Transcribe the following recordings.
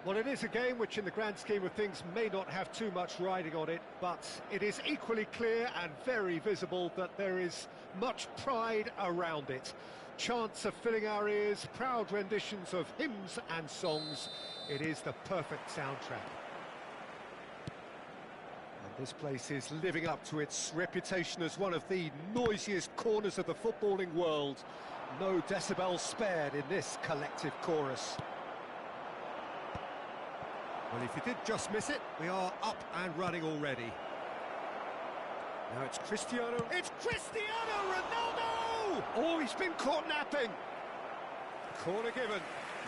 Well, it is a game which in the grand scheme of things may not have too much riding on it, but it is equally clear and very visible that there is much pride around it. Chants are filling our ears, proud renditions of hymns and songs. It is the perfect soundtrack. And this place is living up to its reputation as one of the noisiest corners of the footballing world. No decibels spared in this collective chorus. Well, if you did just miss it, we are up and running already. Now it's Cristiano. It's Cristiano Ronaldo! Oh, he's been caught napping. Corner given.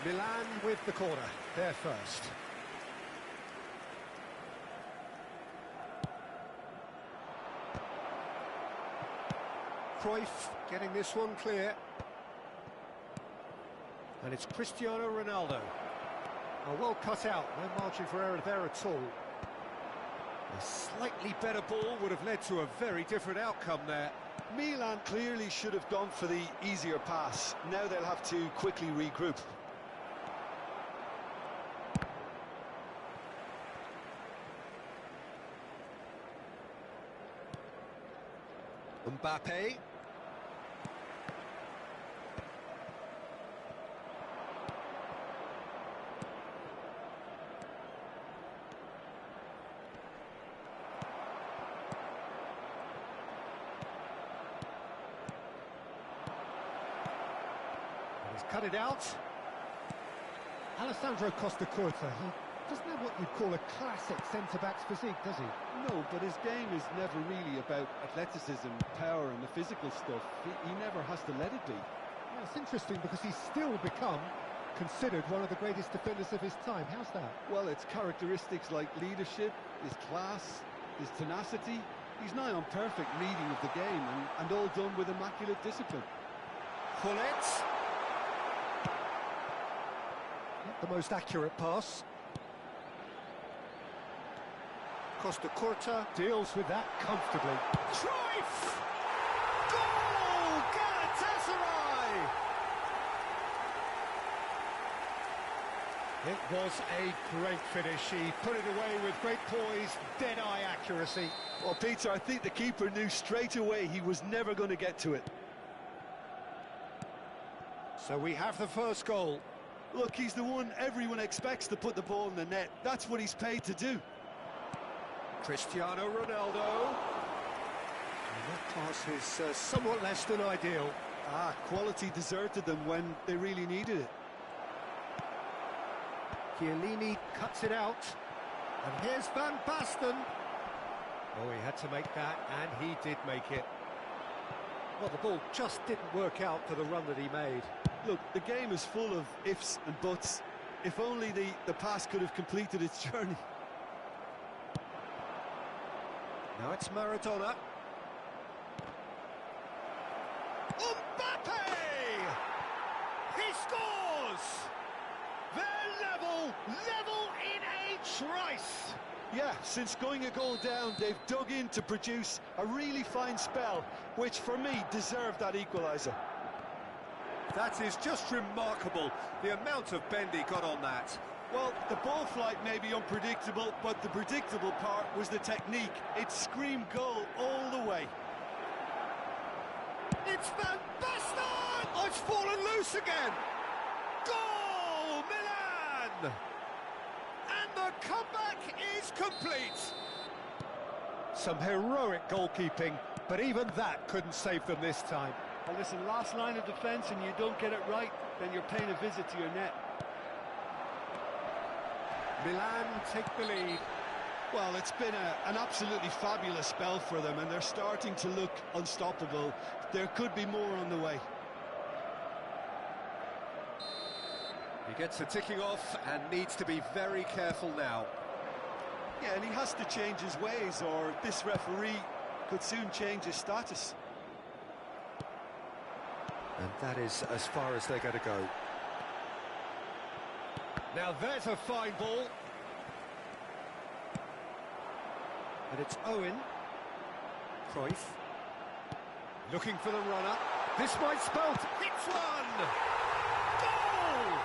Milan with the corner. They're first. Cruyff getting this one clear. And it's Cristiano Ronaldo. Oh, well cut out, no margin for error there at all. A slightly better ball would have led to a very different outcome there. Milan clearly should have gone for the easier pass. Now they'll have to quickly regroup. Mbappe. He's cut it out. Alessandro Costacurta, he doesn't have what you'd call a classic centre-back's physique, does he? No, but his game is never really about athleticism, power and the physical stuff. He never has to let it be. Yeah, it's interesting because he's still become considered one of the greatest defenders of his time. How's that? Well, it's characteristics like leadership, his class, his tenacity. He's nigh on perfect reading of the game and all done with immaculate discipline. Pullet. Not the most accurate pass. Costacurta deals with that comfortably. Cruyff! Goal! Galatasaray! It was a great finish. He put it away with great poise, dead-eye accuracy. Well, Peter, I think the keeper knew straight away he was never going to get to it. So we have the first goal. Look, he's the one everyone expects to put the ball in the net. That's what he's paid to do. Cristiano Ronaldo. And that pass is somewhat less than ideal. Quality deserted them when they really needed it. Chiellini cuts it out. And here's Van Basten. Oh, he had to make that, and he did make it. Well, the ball just didn't work out for the run that he made. Look, the game is full of ifs and buts. If only the pass could have completed its journey. Now it's Maradona. Mbappe! He scores! They're level in a trice! Yeah, since going a goal down, they've dug in to produce a really fine spell, which for me deserved that equaliser. That is just remarkable, the amount of bend he got on that. Well, the ball flight may be unpredictable, but the predictable part was the technique. It screamed goal all the way. It's Van Basten! Oh, it's fallen loose again! Goal, Milan! And the comeback is complete. Some heroic goalkeeping, but even that couldn't save them this time. Well, listen, last line of defence and you don't get it right, then you're paying a visit to your net. Milan take the lead. Well, it's been an absolutely fabulous spell for them, and they're starting to look unstoppable. There could be more on the way. He gets a ticking off and needs to be very careful now. Yeah, and he has to change his ways, or this referee could soon change his status. And that is as far as they're going to go. Now there's a fine ball. And it's Owen. Cruyff. Looking for the runner. This might spell... It's one! Goal!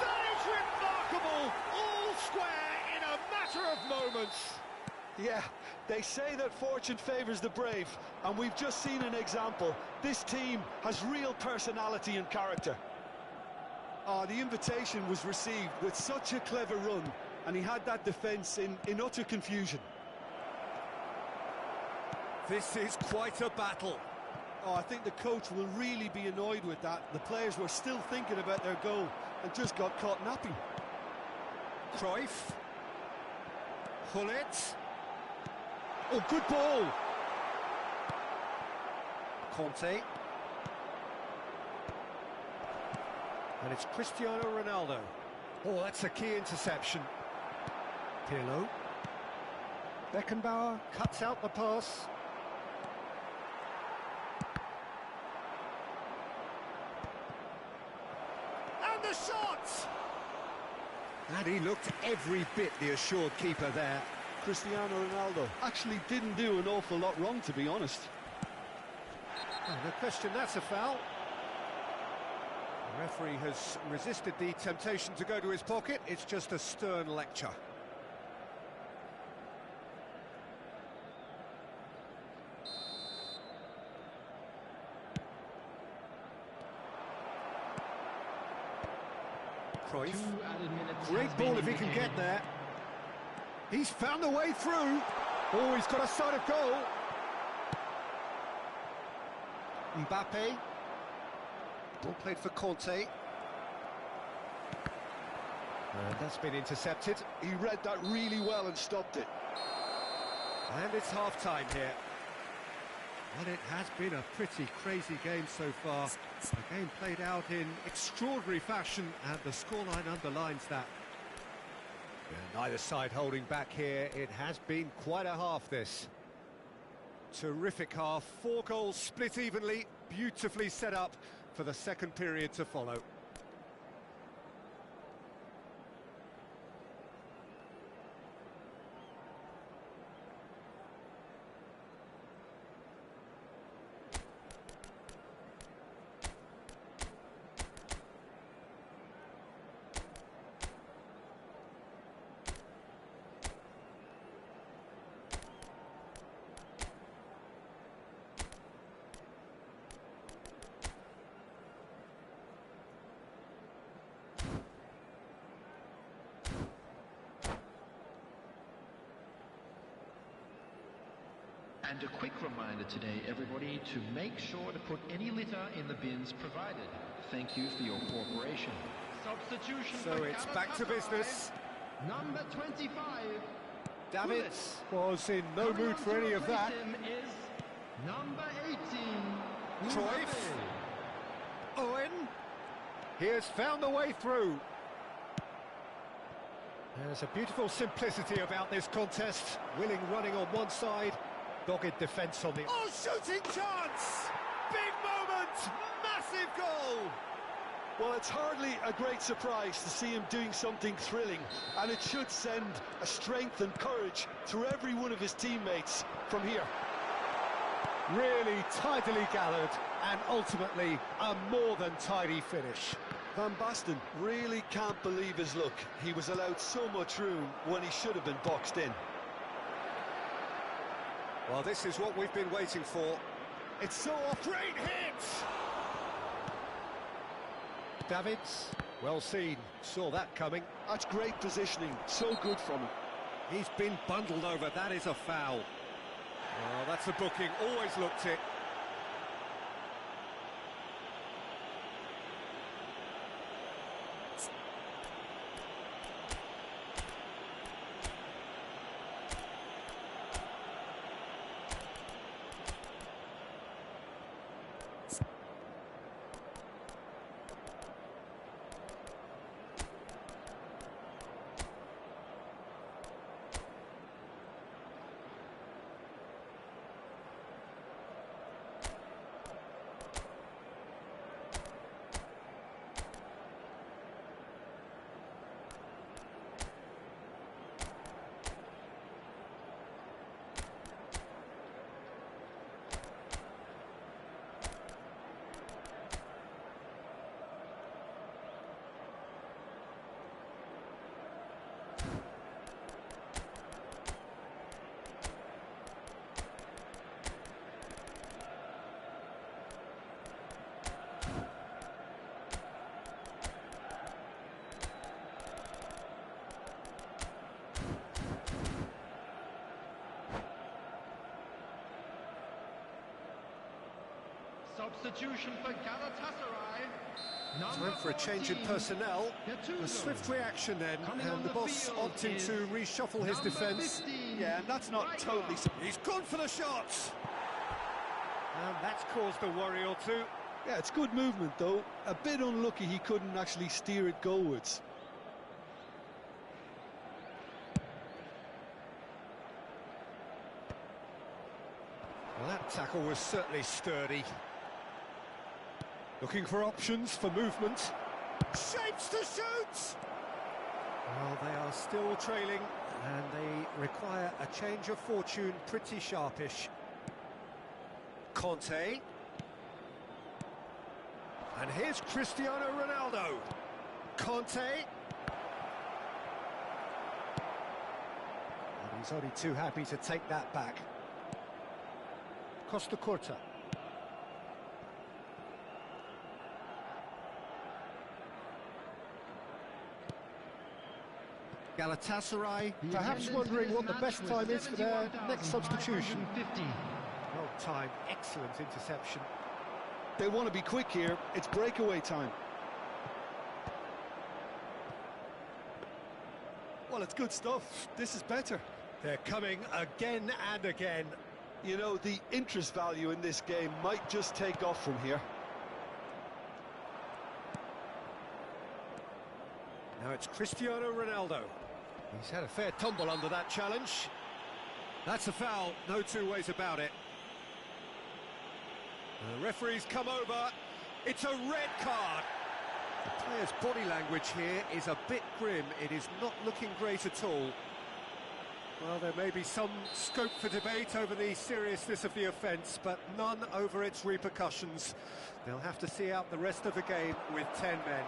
That is remarkable! All square in a matter of moments. Yeah, they say that fortune favours the brave, and we've just seen an example. This team has real personality and character. The invitation was received with such a clever run, and he had that defence in utter confusion. This is quite a battle. Oh, I think the coach will really be annoyed with that. The players were still thinking about their goal and just got caught napping. Cruyff. Hullet. Oh, good ball. Conte. And it's Cristiano Ronaldo. Oh, that's a key interception. Pirlo. Beckenbauer cuts out the pass. And the shot! And he looked every bit the assured keeper there. Cristiano Ronaldo actually didn't do an awful lot wrong, to be honest. Oh, no question, that's a foul. The referee has resisted the temptation to go to his pocket. It's just a stern lecture. Cruyff. Great ball if he can get there. He's found a way through. Oh, he's got a sight of goal. Mbappe. Ball played for Conte. And that's been intercepted. He read that really well and stopped it. And it's half-time here. Well, it has been a pretty crazy game so far. The game played out in extraordinary fashion, and the scoreline underlines that. Yeah, neither side holding back here. It has been quite a half, this. Terrific half. 4 goals split evenly, beautifully set up for the second period to follow. And a quick reminder today, everybody, to make sure to put any litter in the bins provided. Thank you for your cooperation. Substitution. So it's back to business. Number 25. Davids was in no mood for any of that. Is number 18. Cruyff. Owen. He has found the way through. There's a beautiful simplicity about this contest. Willing running on one side. Dogged defence on the... Oh, shooting chance! Big moment! Massive goal! Well, it's hardly a great surprise to see him doing something thrilling, and it should send a strength and courage through every one of his teammates from here. Really tidily gathered, and ultimately a more than tidy finish. Van Basten really can't believe his luck. He was allowed so much room when he should have been boxed in. Well, this is what we've been waiting for. It's so off. Great hit! Davids, well seen, saw that coming. That's great positioning, so good from him. He's been bundled over, that is a foul. Well, that's a booking, always looked it. Substitution for Galatasaray. Time for a change in personnel. A swift reaction then, and the boss opting to reshuffle his defence. Yeah, and that's not totally... He's gone for the shots! And that's caused a worry or two. Yeah, it's good movement, though. A bit unlucky he couldn't actually steer it goalwards. Well, that tackle was certainly sturdy. Looking for options for movement. Shapes to shoot! Well, they are still trailing, and they require a change of fortune pretty sharpish. Conte. And here's Cristiano Ronaldo. Conte. And he's only too happy to take that back. Costa Curta. Galatasaray, perhaps wondering what the best time is for their next substitution. Well timed, excellent interception. They want to be quick here. It's breakaway time. Well, it's good stuff. This is better. They're coming again and again. You know, the interest value in this game might just take off from here. Now it's Cristiano Ronaldo. He's had a fair tumble under that challenge. That's a foul, no two ways about it. The referee's come over. It's a red card. The player's body language here is a bit grim. It is not looking great at all. Well, there may be some scope for debate over the seriousness of the offence, but none over its repercussions. They'll have to see out the rest of the game with 10 men.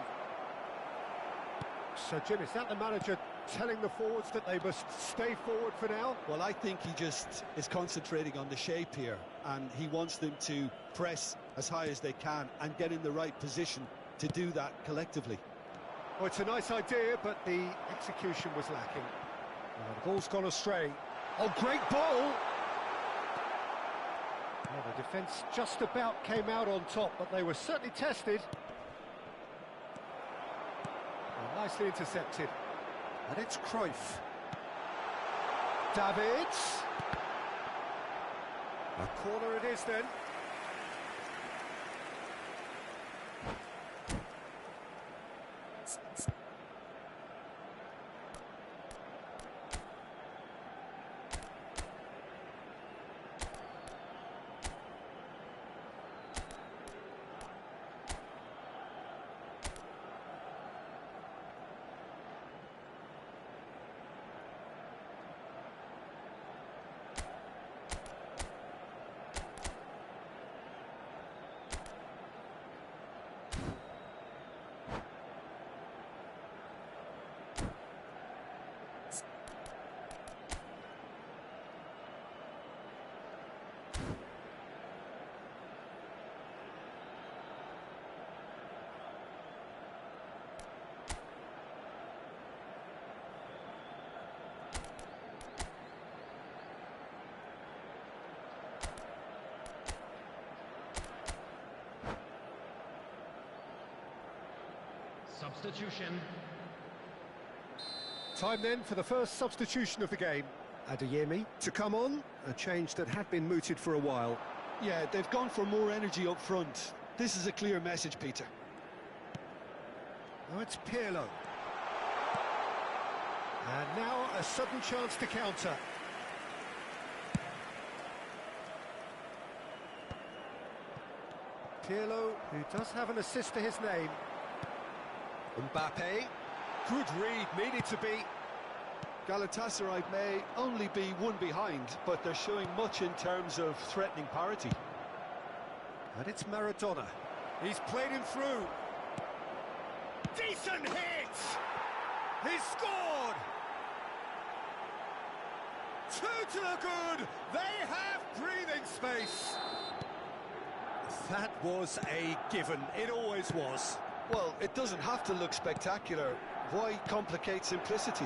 So, Jim, is that the manager telling the forwards that they must stay forward for now? Well, I think he just is concentrating on the shape here, and he wants them to press as high as they can and get in the right position to do that collectively. Well, it's a nice idea, but the execution was lacking. The ball's gone astray. Oh, great ball! Well, the defence just about came out on top, but they were certainly tested. Well, nicely intercepted. And it's Cruyff. Davids. A corner it is then. Substitution. Time then for the first substitution of the game. Adeyemi to come on, a change that had been mooted for a while. Yeah, they've gone for more energy up front. This is a clear message, Peter. Now it's Pirlo. And now a sudden chance to counter. Pirlo, who does have an assist to his name. Mbappe, good read, needed to be. Galatasaray may only be one behind, but they're showing much in terms of threatening parity. And it's Maradona. He's played him through. Decent hit! He's scored! Two to the good! They have breathing space! That was a given. It always was. Well, it doesn't have to look spectacular. Why complicate simplicity?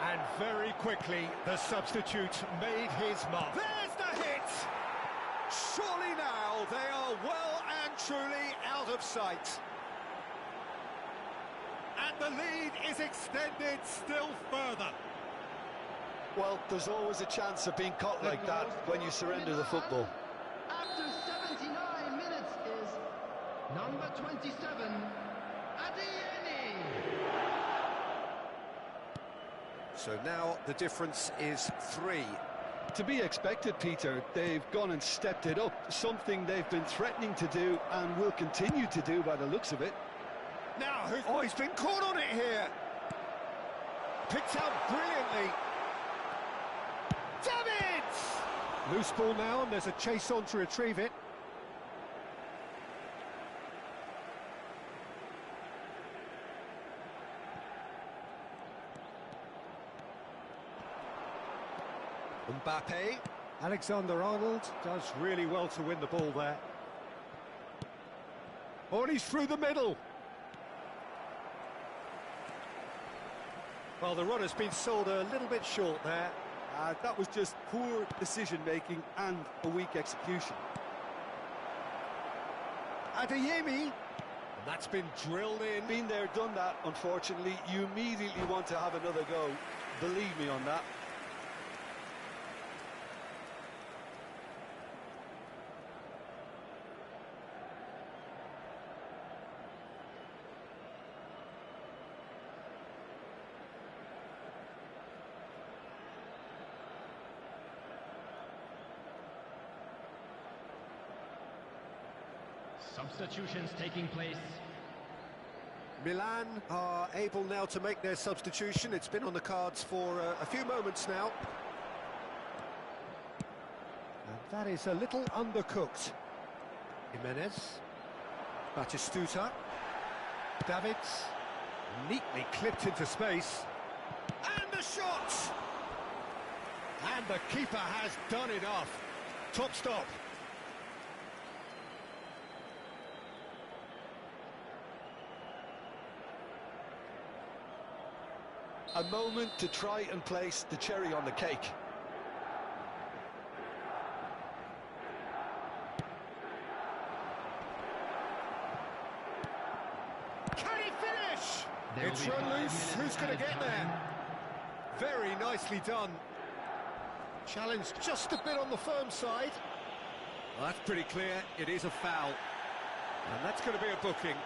And very quickly, the substitute made his mark. There's the hit! Surely now they are well and truly out of sight. And the lead is extended still further. Well, there's always a chance of being caught like that when you surrender the football. After 79 minutes is number 27, Adeyemi. So now the difference is 3. To be expected, Peter. They've gone and stepped it up, something they've been threatening to do and will continue to do by the looks of it. Now, he's been caught on it here. Picked out brilliantly. Davids! Loose ball now, and there's a chase on to retrieve it. Mbappe. Alexander-Arnold does really well to win the ball there. Oh, and he's through the middle. Well, the runner's been sold a little bit short there. That was just poor decision-making and a weak execution. Adeyemi. And that's been drilled in. Been there, done that, unfortunately. You immediately want to have another go. Believe me on that. Substitutions taking place. Milan are able now to make their substitution. It's been on the cards for a few moments now. And that is a little undercooked. Jimenez. Batistuta. Davids. Neatly clipped into space. And the shot! And the keeper has done enough. Top stop. A moment to try and place the cherry on the cake. Can he finish? It's run loose. Who's going to get there? Very nicely done. Challenge just a bit on the firm side. Well, that's pretty clear. It is a foul. And that's going to be a booking.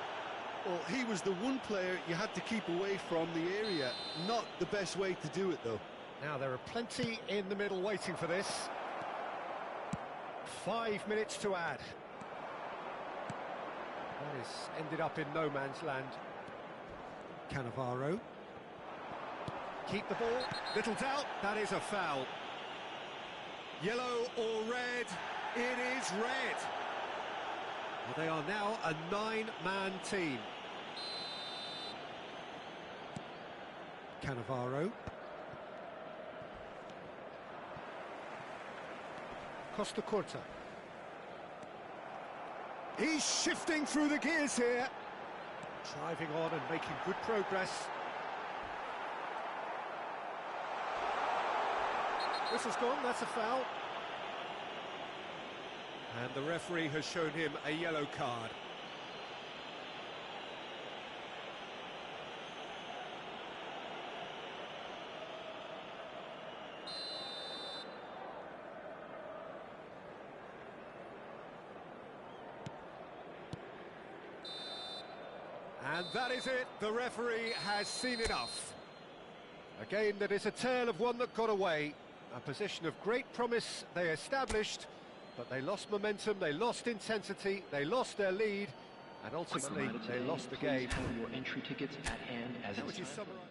Well, he was the one player you had to keep away from the area. Not the best way to do it, though. Now, there are plenty in the middle waiting for this. 5 minutes to add. That is ended up in no man's land. Cannavaro. Keep the ball. Little doubt, that is a foul. Yellow or red? It is red. Well, they are now a 9-man team. Cannavaro. Costa Curta. He's shifting through the gears here. Driving on and making good progress. Whistle's gone, that's a foul. And the referee has shown him a yellow card. And that is it. The referee has seen enough. A game that is a tale of one that got away. A position of great promise they established, but they lost momentum, they lost intensity, they lost their lead, and ultimately they lost the game. Please have your entry tickets at hand as How it's would you time. summarise?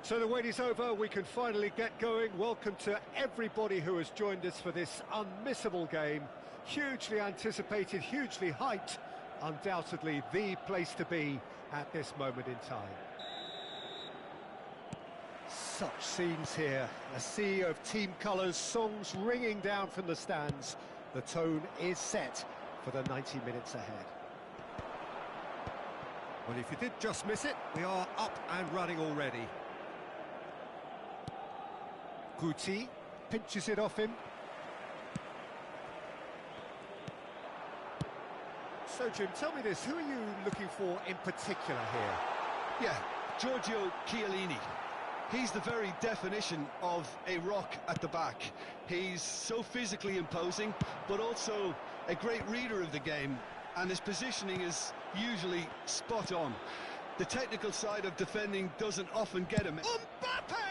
So the wait is over, we can finally get going. Welcome to everybody who has joined us for this unmissable game. Hugely anticipated, hugely hyped, undoubtedly the place to be at this moment in time. Such scenes here, a sea of team colours, songs ringing down from the stands. The tone is set for the 90 minutes ahead. Well, if you did just miss it, we are up and running already. Guti pinches it off him. So, Jim, tell me this, who are you looking for in particular here? Yeah, Giorgio Chiellini. He's the very definition of a rock at the back. He's so physically imposing, but also a great reader of the game, and his positioning is usually spot on. The technical side of defending doesn't often get him. Mbappe!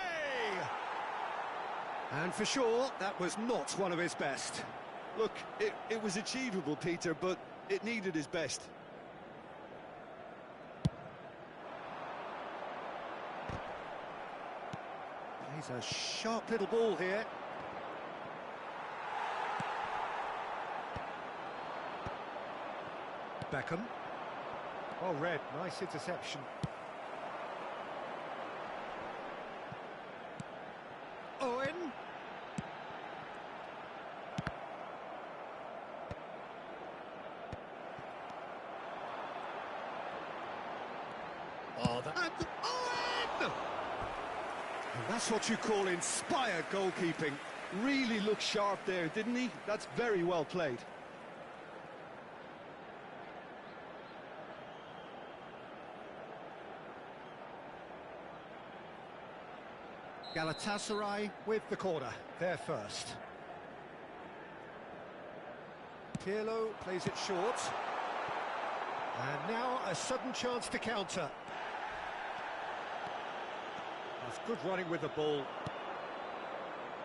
And for sure, that was not one of his best. Look, it was achievable, Peter, but it needed his best. He's a sharp little ball here. Beckham. Oh, Red, nice interception. Owen. Oh, and Owen! And that's what you call inspired goalkeeping. Really looked sharp there, didn't he? That's very well played. Galatasaray with the corner, there first. Pirlo plays it short. And now a sudden chance to counter. That's good running with the ball.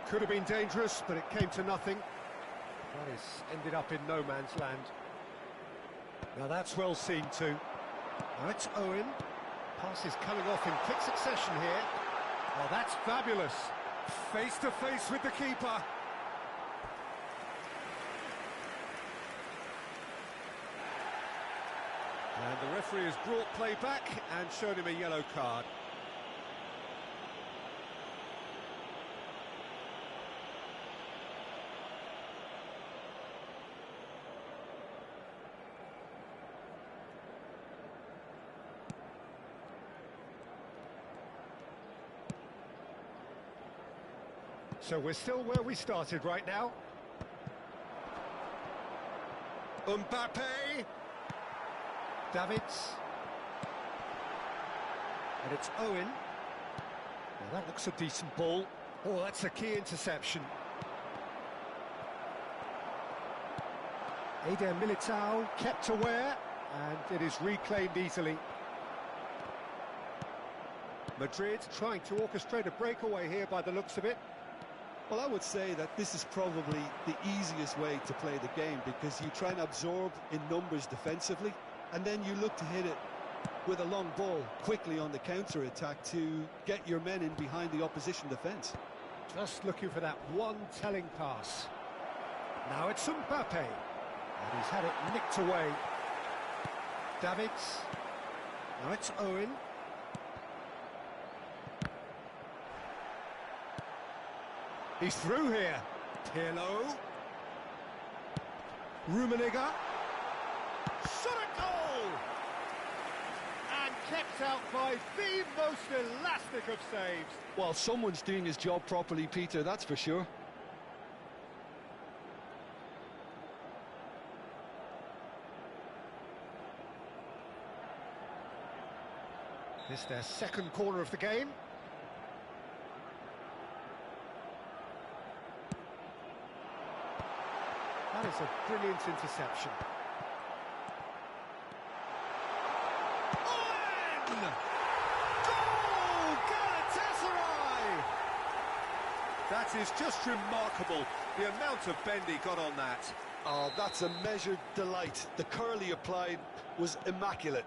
Could have been dangerous, but it came to nothing. That is ended up in no man's land. Now that's well seen too. Now it's Owen. Pass is coming off in quick succession here. Oh, that's fabulous. Face to face with the keeper. And the referee has brought play back and shown him a yellow card. So we're still where we started right now. Mbappe. Davids. And it's Owen. Now that looks a decent ball. Oh, that's a key interception. Eder Militao kept aware, and it is reclaimed easily. Madrid trying to orchestrate a breakaway here by the looks of it. Well, I would say that this is probably the easiest way to play the game, because you try and absorb in numbers defensively, and then you look to hit it with a long ball quickly on the counter-attack to get your men in behind the opposition defence. Just looking for that one telling pass. Now it's Mbappe, and he's had it nicked away. Davids. Now it's Owen. He's through here. Pirlo. Rummenigge. Shot a goal! And kept out by the most elastic of saves. Well, someone's doing his job properly, Peter, that's for sure. This is their second corner of the game. That is a brilliant interception. Owen! Goal! Galatasaray! That is just remarkable, the amount of bend he got on that. Oh, that's a measured delight. The curl he applied was immaculate.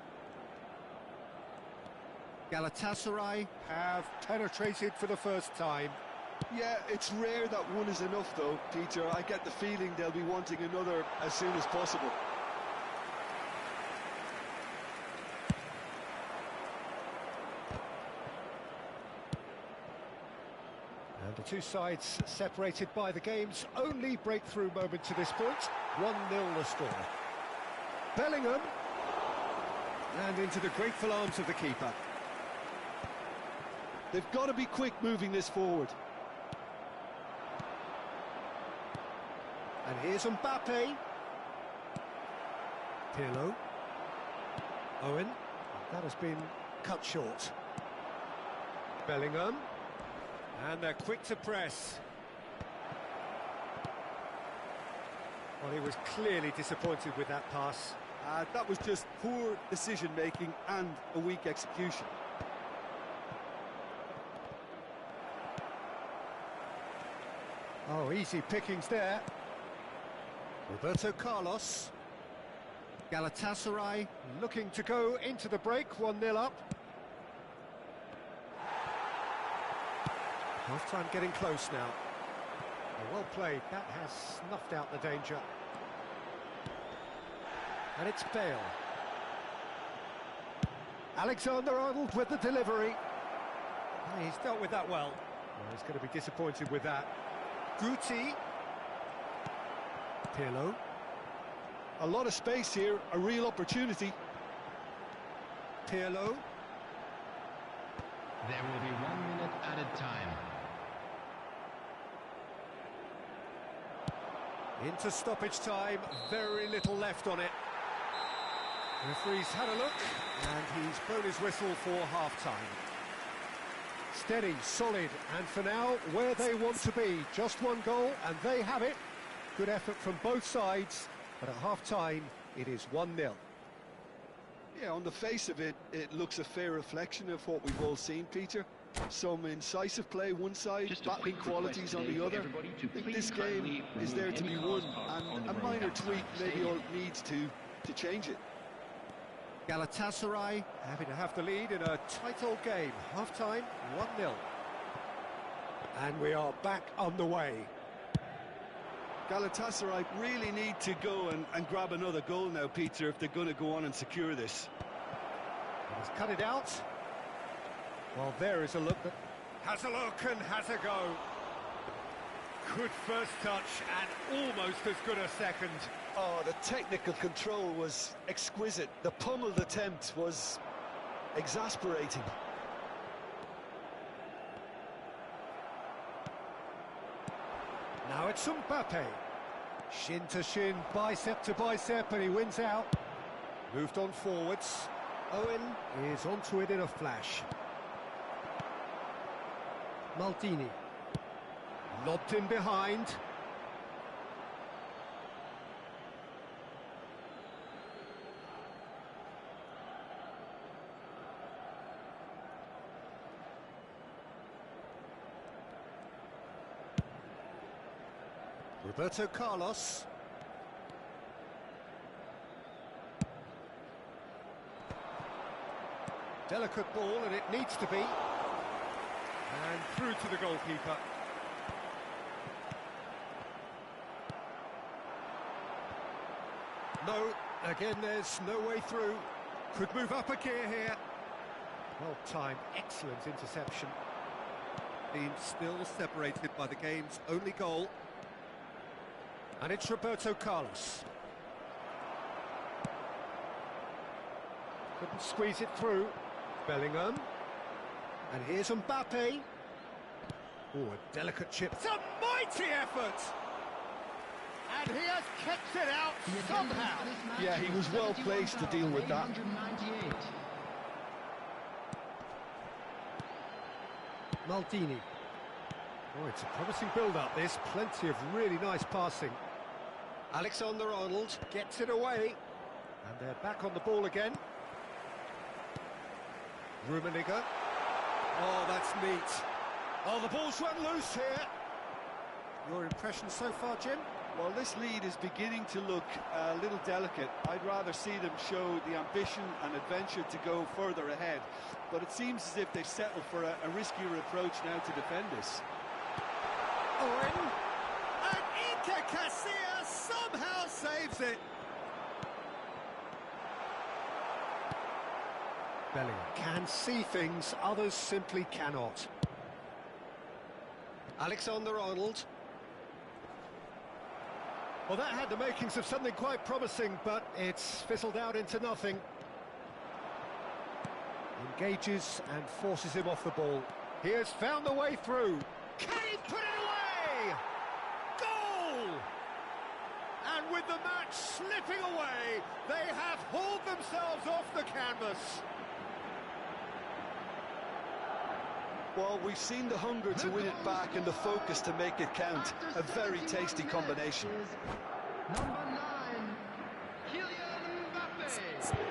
Galatasaray have penetrated for the first time. Yeah, it's rare that one is enough though, Peter. I get the feeling they'll be wanting another as soon as possible. And the two sides separated by the game's only breakthrough moment to this point. 1-0 the score. Bellingham. And into the grateful arms of the keeper. They've got to be quick moving this forward. And here's Mbappe. Pirlo. Owen. That has been cut short. Bellingham. And they're quick to press. Well, he was clearly disappointed with that pass. That was just poor decision-making and a weak execution. Oh, easy pickings there. Roberto Carlos. Galatasaray looking to go into the break, 1-0 up. Half-time getting close now. Well played, that has snuffed out the danger. And it's Bale. Alexander-Arnold with the delivery. He's dealt with that well. He's going to be disappointed with that. Guti. Pirlo. A lot of space here, a real opportunity. Pirlo. There will be 1 minute added time. Into stoppage time, very little left on it. Referee's had a look, and he's blown his whistle for half-time. Steady, solid, and for now, where they want to be. Just one goal, and they have it. Good effort from both sides, but at half-time, it is 1-0. Yeah, on the face of it, it looks a fair reflection of what we've all seen, Peter. Some incisive play one side, battling qualities on the other. I think this game is there to be won, and a minor tweak maybe all it needs to change it. Galatasaray happy to have the lead in a tight old game. Half-time, 1-0. And we are back on the way. Galatasaray really need to go and grab another goal now, Peter, if they're going to go on and secure this. He's cut it out. Well, there is a look that has a look and has a go. Good first touch and almost as good a second. Oh, the technical control was exquisite. The pummeled attempt was exasperating. Now it's Mbappe. Shin to shin, bicep to bicep, and he wins out. Moved on forwards. Owen is onto it in a flash. Maldini. Lobbed in behind. Roberto Carlos. Delicate ball, and it needs to be. And through to the goalkeeper. No, again there's no way through. Could move up a gear here. Well timed, excellent interception. Team still separated by the game's only goal. And it's Roberto Carlos. Couldn't squeeze it through. Bellingham. And here's Mbappe. Oh, a delicate chip. It's a mighty effort! And he has kept it out somehow. Yeah, he was well placed to deal with that. Maldini. Oh, it's a promising build-up, this. Plenty of really nice passing. Alexander-Arnold gets it away. And they're back on the ball again. Rummenigge. Oh, that's neat. Oh, the ball's run loose here. Your impression so far, Jim? Well, this lead is beginning to look a little delicate. I'd rather see them show the ambition and adventure to go further ahead. But it seems as if they settle for a riskier approach now to defend this. Owen, and Iker Casillas somehow saves it. Bellingham can see things others simply cannot. Alexander-Arnold. Well, that had the makings of something quite promising, but it's fizzled out into nothing. Engages and forces him off the ball. He has found the way through. Can he put it away? Goal! And with the match slipping away, they have hauled themselves off the canvas. Well, we've seen the hunger to win it back and the focus to make it count. A very tasty combination. Number 9, Kylian Mbappe.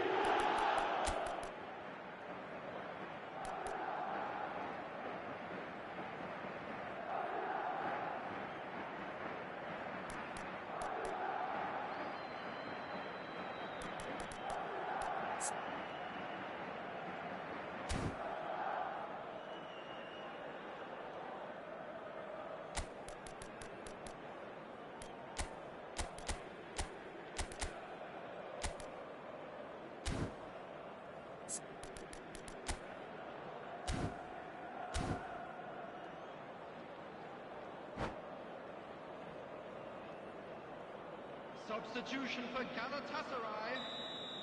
Substitution for Galatasaray,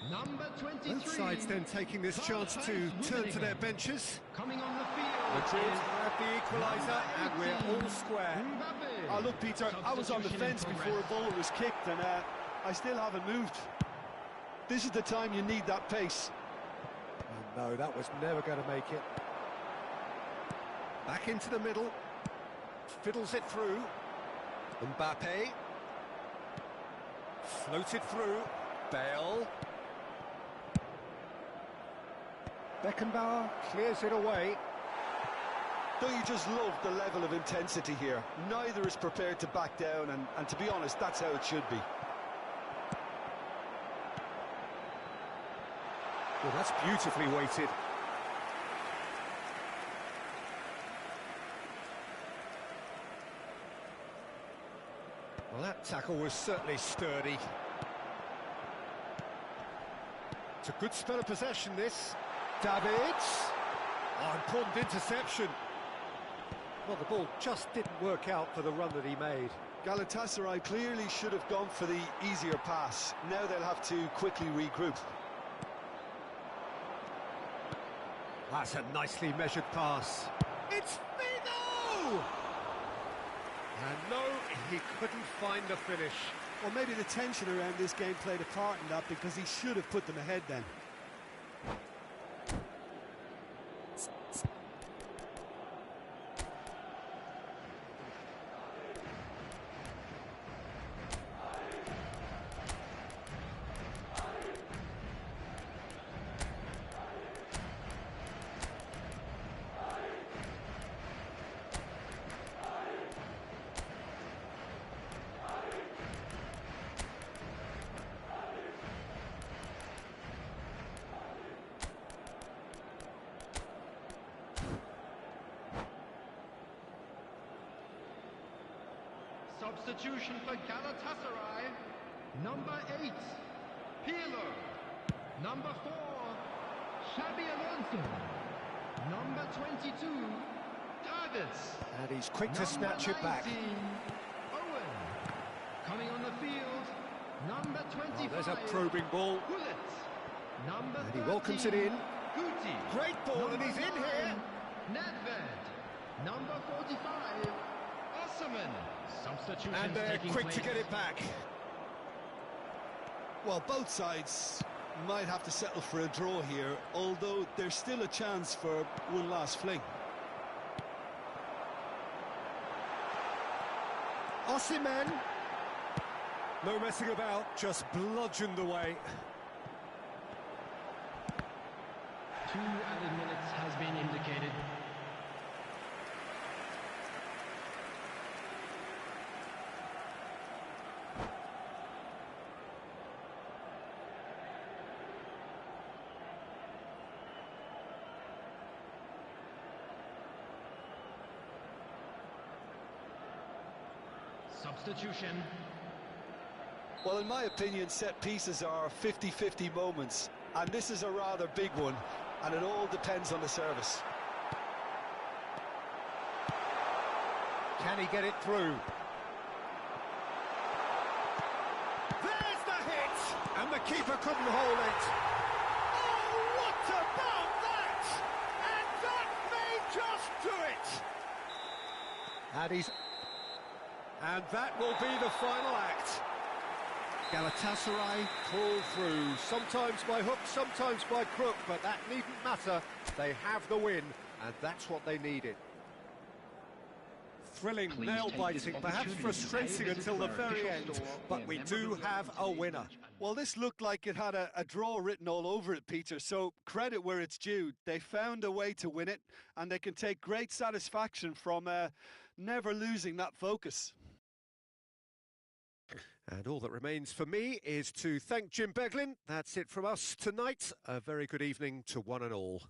number 23. Both sides then taking this chance to turn to their benches. Coming on the field. Madrid have the equaliser, and we're all square. Mbappe. Oh, look, Peter, I was on the fence before a ball was kicked, and I still haven't moved. This is the time you need that pace. Oh, no, that was never going to make it. Back into the middle. Fiddles it through. Mbappe. Floated through. Bale. Beckenbauer clears it away. Don't you just love the level of intensity here? Neither is prepared to back down, and to be honest, that's how it should be. Well, that's beautifully weighted. Well, that tackle was certainly sturdy. It's a good spell of possession, this. Davids. Oh, important interception. Well, the ball just didn't work out for the run that he made. Galatasaray clearly should have gone for the easier pass. Now they'll have to quickly regroup. That's a nicely measured pass. It's Figo! And no, he couldn't find the finish. Well, maybe the tension around this game played a part in that, because he should have put them ahead then. Substitution for Galatasaray, number 8, Pirlo. Number 4, Xabi Alonso. Number 22, Davids. And he's quick to snatch it back. 19, Owen. Coming on the field, number 25. Oh, there's a probing ball. Bullet. Number And he welcomes it 13, in. Guti. Great ball, and he's in here. Nedved. Number 45, Osimhen. Substitutions And they're taking quick place. to get it back. Well, both sides might have to settle for a draw here, although there's still a chance for one last fling. Osimhen. No messing about, just bludgeoned away. 2 added minutes has been indicated. substitution. Well, in my opinion, set pieces are 50-50 moments, and this is a rather big one, and it all depends on the service. Can he get it through? There's the hit! And the keeper couldn't hold it. Oh, what about that? And that may just do it! And that will be the final act. Galatasaray pull through, sometimes by hook, sometimes by crook, but that needn't matter. They have the win, and that's what they needed. Thrilling, nail-biting, perhaps frustrating until the very end, but we do have a winner. Well, this looked like it had a draw written all over it, Peter, so credit where it's due. They found a way to win it, and they can take great satisfaction from never losing that focus. And all that remains for me is to thank Jim Beglin. That's it from us tonight. A very good evening to one and all.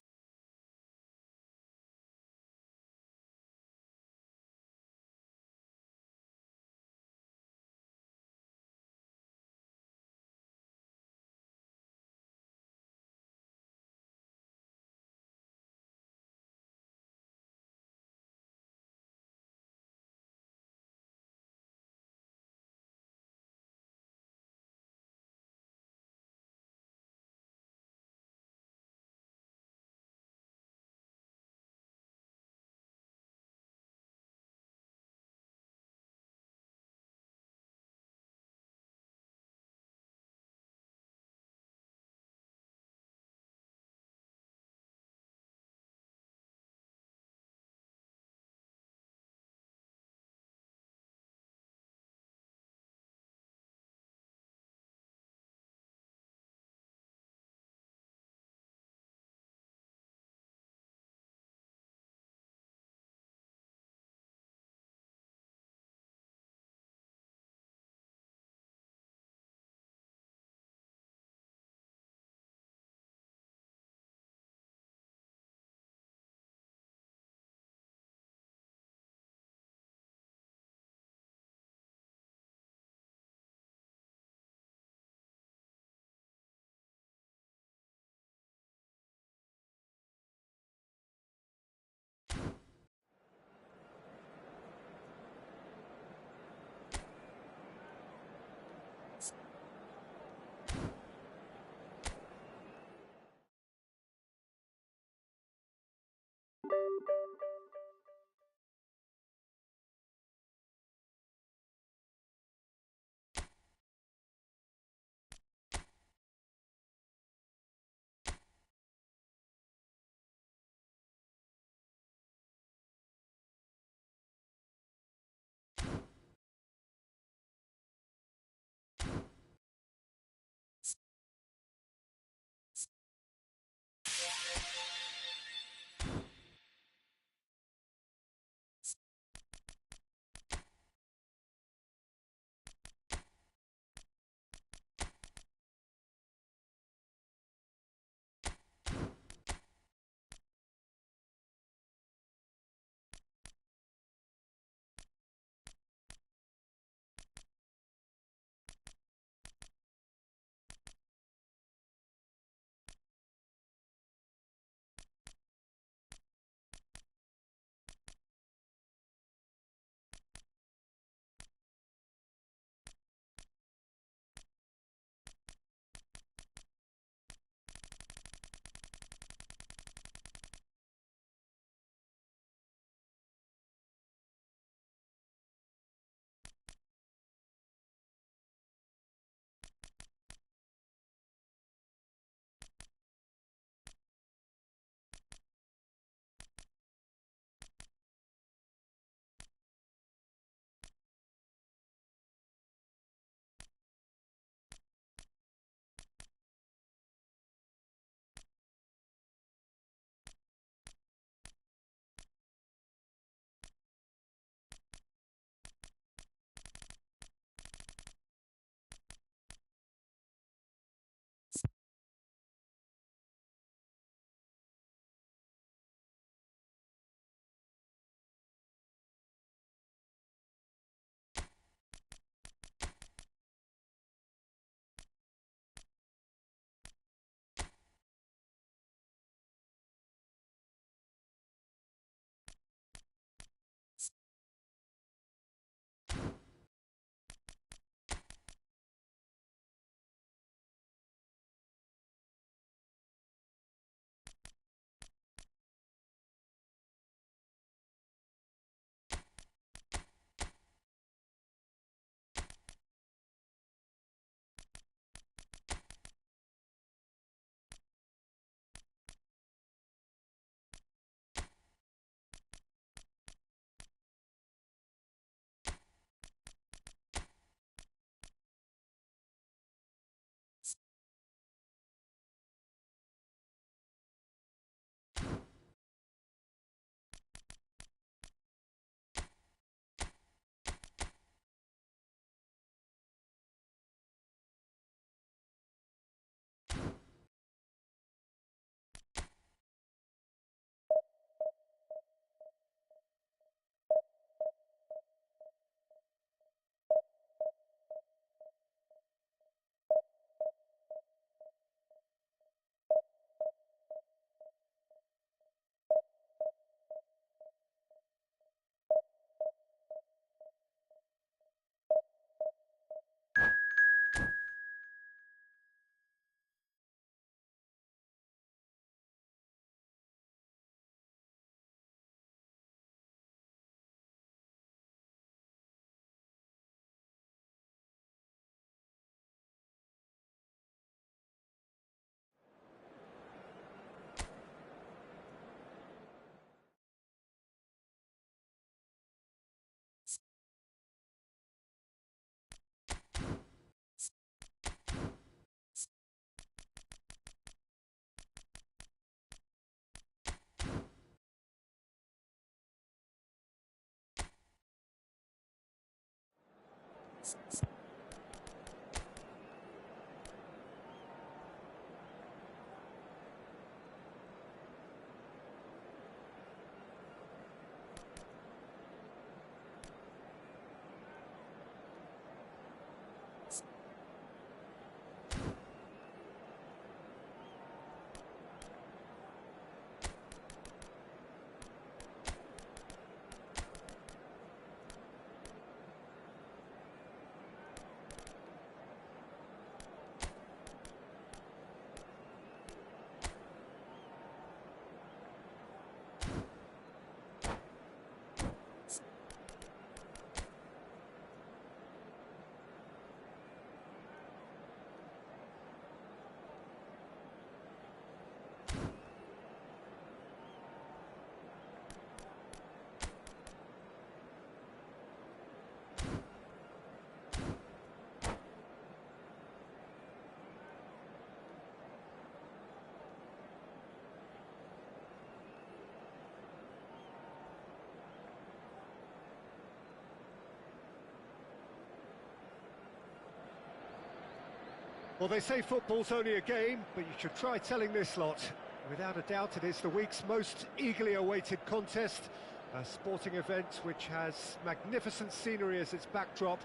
Well, they say football's only a game, but you should try telling this lot. Without a doubt, it is the week's most eagerly awaited contest, a sporting event which has magnificent scenery as its backdrop.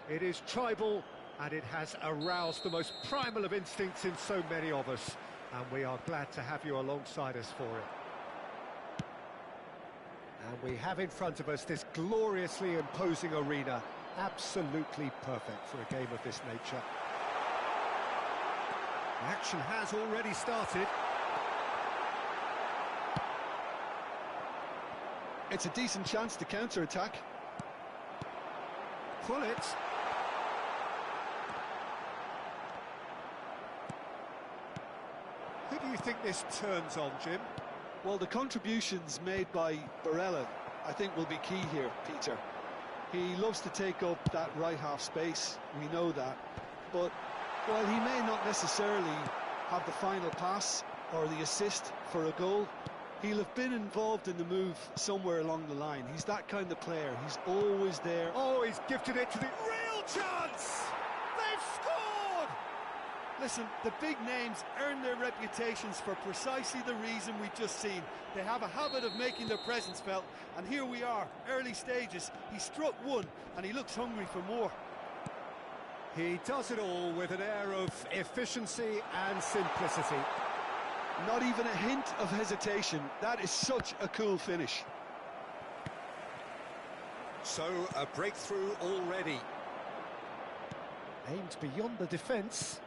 It is tribal, and it has aroused the most primal of instincts in so many of us, and we are glad to have you alongside us for it. And we have in front of us this gloriously imposing arena, absolutely perfect for a game of this nature. The action has already started. It's a decent chance to counter-attack. Pull it. Who do you think this turns on, Jim? Well, the contributions made by Barella, I think, will be key here, Peter. He loves to take up that right half space, we know that. But while he may not necessarily have the final pass or the assist for a goal, he'll have been involved in the move somewhere along the line. He's that kind of player. He's always there. Oh, he's gifted it to the real chance! They've scored! Listen, the big names earn their reputations for precisely the reason we've just seen. They have a habit of making their presence felt, and here we are, early stages. He struck one, and he looks hungry for more. He does it all with an air of efficiency and simplicity. Not even a hint of hesitation. That is such a cool finish. So, a breakthrough already. Aimed beyond the defence.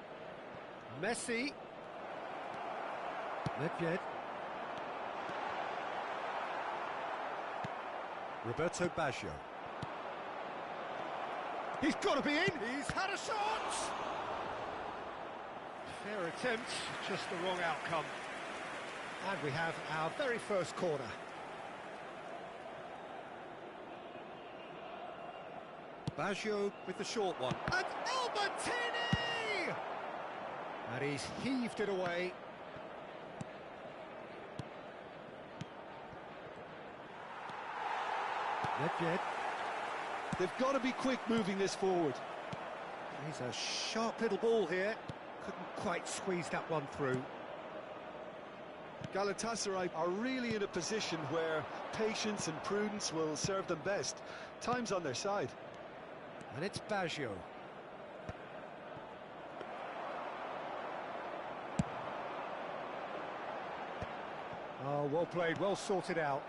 Messi. Nedved. Roberto Baggio. He's got to be in! He's had a shot! Fair attempt, just the wrong outcome. And we have our very first corner. Baggio with the short one. And Albertini! And he's heaved it away. Nedved. They've got to be quick moving this forward. He's a sharp little ball here. Couldn't quite squeeze that one through. Galatasaray are really in a position where patience and prudence will serve them best. Time's on their side. And it's Baggio. Oh, well played, well sorted out.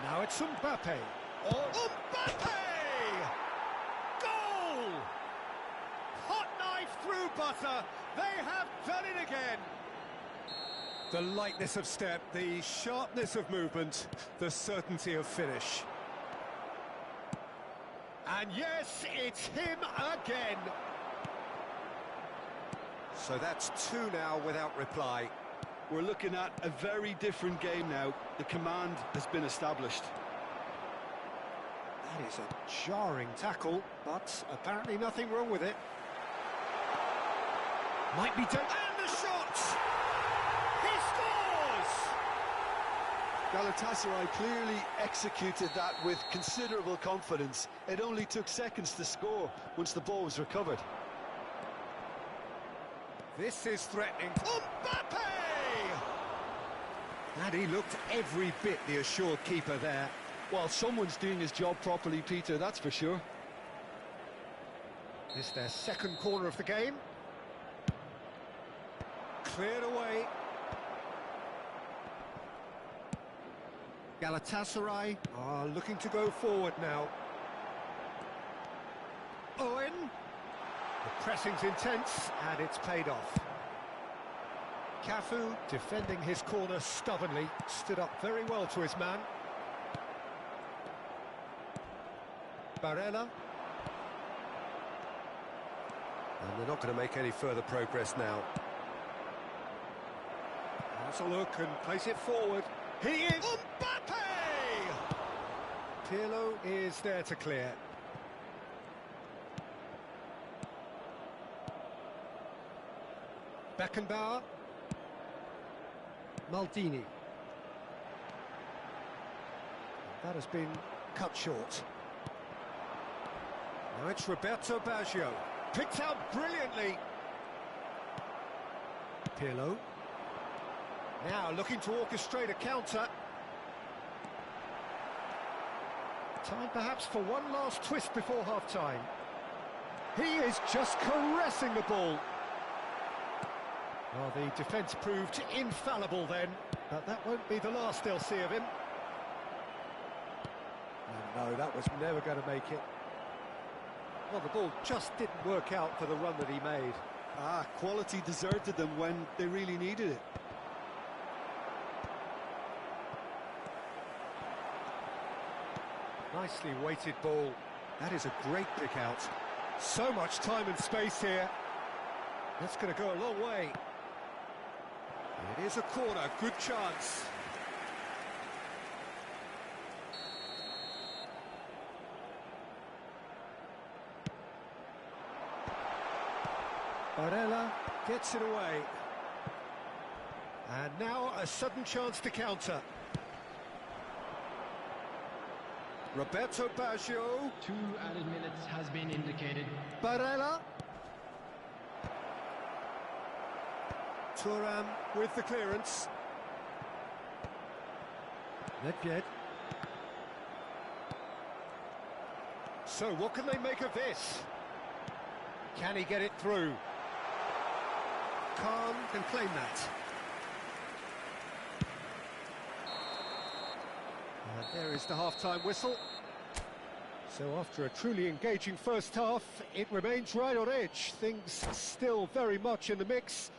Now it's Mbappe. Oh, Mbappe! Goal! Hot knife through butter. They have done it again. The lightness of step, the sharpness of movement, the certainty of finish. And yes, it's him again. So that's two now without reply. We're looking at a very different game now. The command has been established. That is a jarring tackle, but apparently nothing wrong with it. Might be done. And the shot! He scores! Galatasaray clearly executed that with considerable confidence. It only took seconds to score once the ball was recovered. This is threatening. Mbappe! And he looked every bit the assured keeper there. Well, someone's doing his job properly, Peter, that's for sure. This is their second corner of the game. Cleared away. Galatasaray are looking to go forward now. Owen. The pressing's intense, and it's paid off. Cafu, defending his corner stubbornly, stood up very well to his man. Barella. And they're not going to make any further progress now. Has a look and place it forward. He is... Mbappe! Pirlo is there to clear. Beckenbauer. Maldini. That has been cut short. Now it's Roberto Baggio. Picked out brilliantly. Pirlo. Now looking to orchestrate a counter. Time perhaps for one last twist before half-time. He is just caressing the ball. Well, the defence proved infallible then, but that won't be the last they'll see of him. And no, that was never going to make it. Well, the ball just didn't work out for the run that he made. Quality deserted them when they really needed it. Nicely weighted ball. That is a great pick out. So much time and space here. That's going to go a long way. It is a corner, good chance. Barella gets it away. And now a sudden chance to counter. Roberto Baggio. 2 added minutes has been indicated. Barella. Thuram with the clearance. Nedved. So what can they make of this? Can he get it through? Khan can claim that. And there is the half-time whistle. So after a truly engaging first half, it remains right on edge. Things still very much in the mix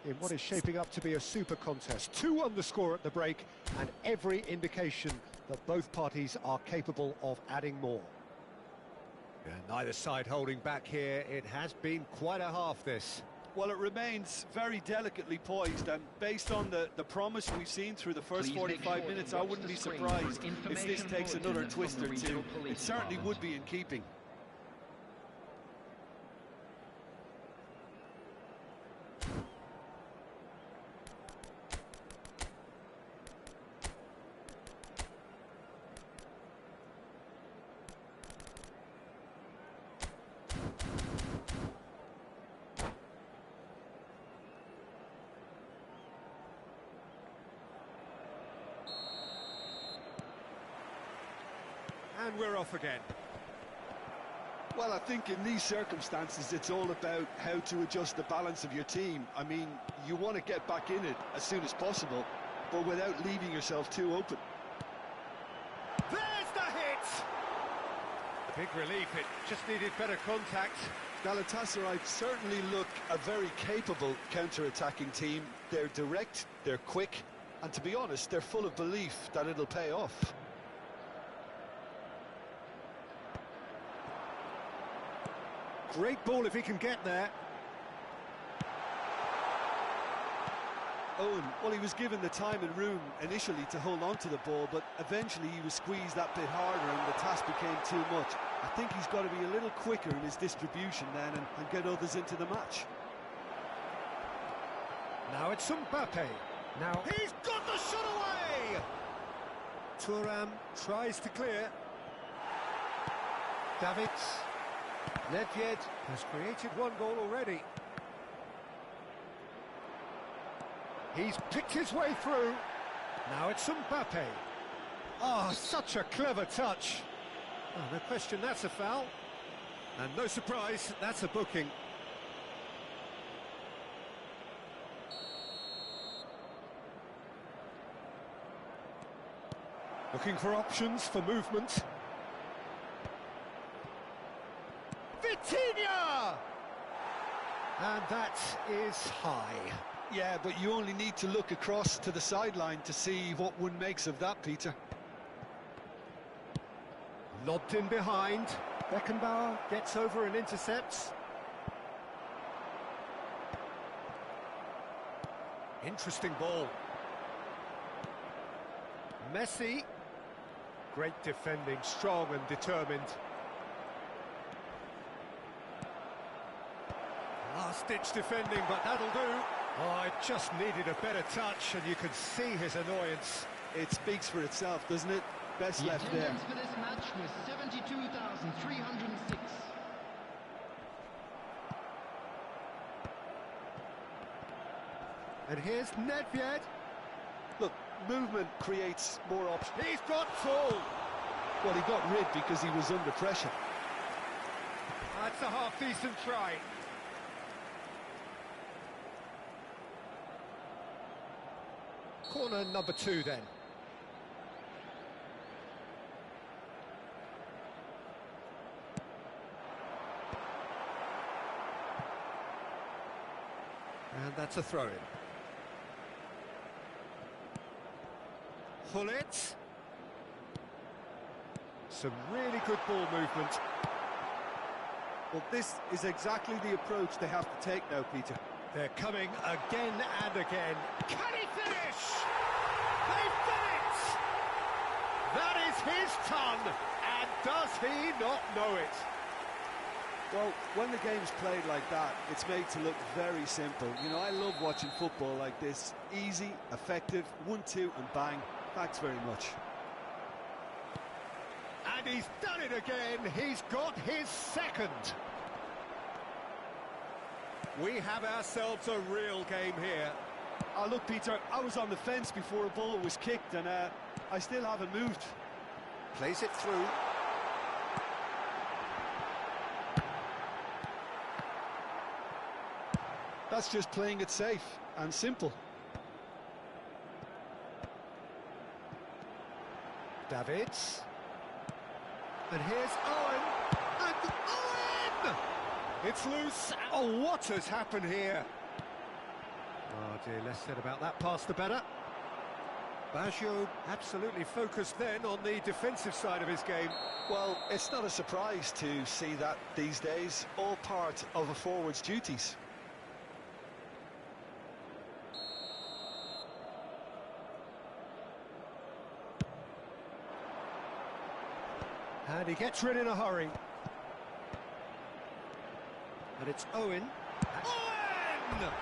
in what is shaping up to be a super contest. 2-1 the score at the break, and every indication that both parties are capable of adding more. And neither side holding back here. It has been quite a half, this. Well, it remains very delicately poised, and based on the promise we've seen through the first 45 minutes, I wouldn't be surprised if this takes another twist or two. It certainly would be in keeping. And we're off again. Well, I think in these circumstances, it's all about how to adjust the balance of your team. I mean, you want to get back in it as soon as possible, but without leaving yourself too open. There's the hit! A big relief, it just needed better contact. Galatasaray certainly look a very capable counter-attacking team. They're direct, they're quick, and to be honest, they're full of belief that it'll pay off. Great ball if he can get there. Owen, well, he was given the time and room initially to hold on to the ball, but eventually he was squeezed that bit harder and the task became too much. I think he's got to be a little quicker in his distribution then and get others into the match. Now it's Mbappe. Now he's got the shot away! Thuram tries to clear. Davids. Nedved has created one goal already. He's picked his way through. Now it's Mbappe. Oh, such a clever touch. Oh, no question, that's a foul. And no surprise, that's a booking. Looking for options for movement. Vitinha! And that is high. Yeah, but you only need to look across to the sideline to see what one makes of that, Peter. Lobbed in behind. Beckenbauer gets over and intercepts. Interesting ball. Messi. Great defending, strong and determined. Last-ditch defending, but that'll do. Oh, it just needed a better touch, and you could see his annoyance. It speaks for itself, doesn't it? Best The left there. attendance for this match was 72,306. And here's Nedved. Look, movement creates more options. He's got full. Well, he got rid because he was under pressure. That's a half-decent try. Corner number 2 then. And that's a throw-in. Hullet. Some really good ball movement. Well, this is exactly the approach they have to take now, Peter. They're coming again and again. Can he finish? They've done it! That is his ton, and does he not know it? Well, when the game's played like that, it's made to look very simple. You know, I love watching football like this. Easy, effective, 1-2 and bang. Thanks very much. And he's done it again. He's got his second. We have ourselves a real game here. Oh, look, Peter, I was on the fence before a ball was kicked, and I still haven't moved. Plays it through. That's just playing it safe and simple. Davids. And here's Owen. And Owen! It's loose. Oh, what has happened here? Oh dear, less said about that pass the better. Baggio absolutely focused then on the defensive side of his game. Well, it's not a surprise to see that these days, all part of a forward's duties. And he gets rid in a hurry. And it's Owen. Owen!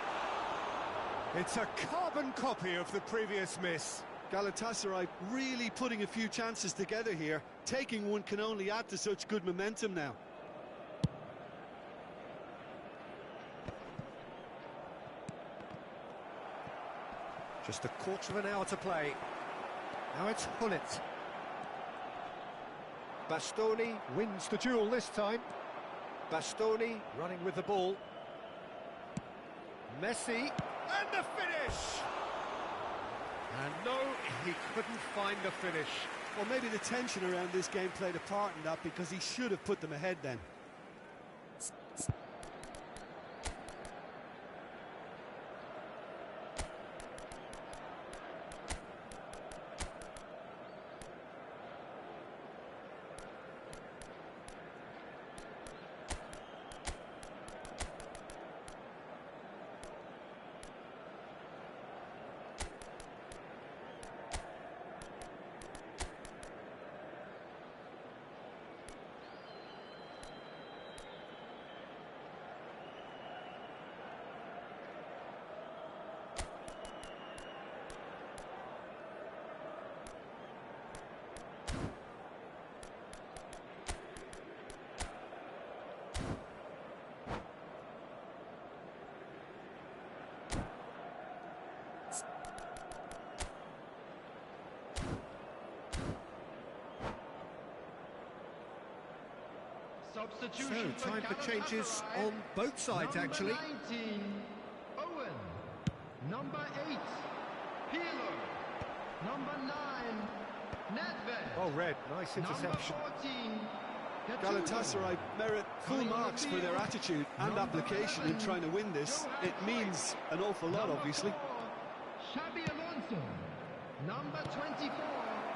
It's a carbon copy of the previous miss. Galatasaray really putting a few chances together here. Taking one can only add to such good momentum now. Just a quarter of an hour to play. Now it's Hullet. Bastoni wins the duel this time. Bastoni running with the ball. Messi, and the finish! And no, he couldn't find the finish. Well, maybe the tension around this game played a part in that, because he should have put them ahead then. Substitution So, time for changes on both sides, actually. Number 19, Owen. Number 8, Peeler. Number 9, Nedved. Well read, nice interception. Number 14, Galatasaray merit full marks for their attitude and application in trying to win this. It means an awful lot, obviously. Xabi Alonso. Number 24.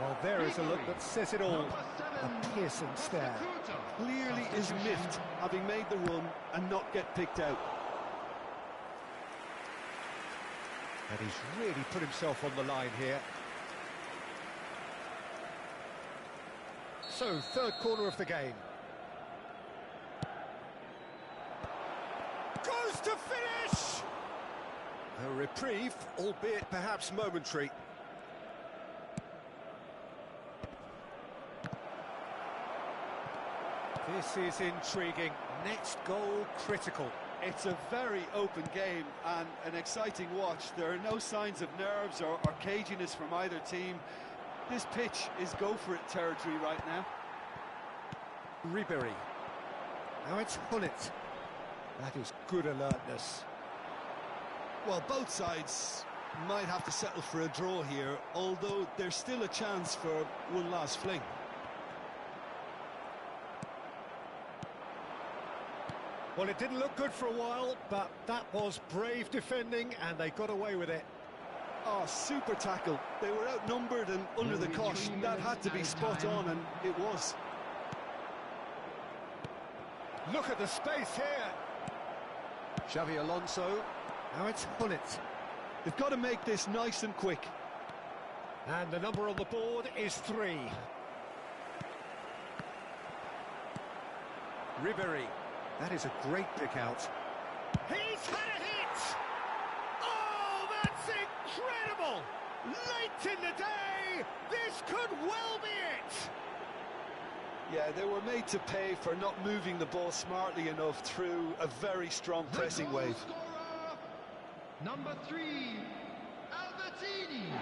Well, there is a look that says it all. Number 7, A piercing stare. Sakuta. Clearly is miffed, having made the run and not get picked out. And he's really put himself on the line here. So, third corner of the game. Goes to finish! A reprieve, albeit perhaps momentary. This is intriguing. Next goal critical. It's a very open game and an exciting watch. There are no signs of nerves or caginess from either team. This pitch is go-for-it territory right now. Ribery. Now it's Hullet. That is good alertness. Well, both sides might have to settle for a draw here, although there's still a chance for one last fling. Well, it didn't look good for a while, but that was brave defending, and they got away with it. Oh, super tackle. They were outnumbered and under the cosh. That had to be spot on, and it was. Look at the space here. Xabi Alonso. Now it's Hullet. They've got to make this nice and quick. And the number on the board is 3. Ribery. That is a great pick out. He's had a hit! Oh, that's incredible! Late in the day, this could well be it! Yeah, they were made to pay for not moving the ball smartly enough through a very strong pressing wave. Scorer, number 3, Albertini.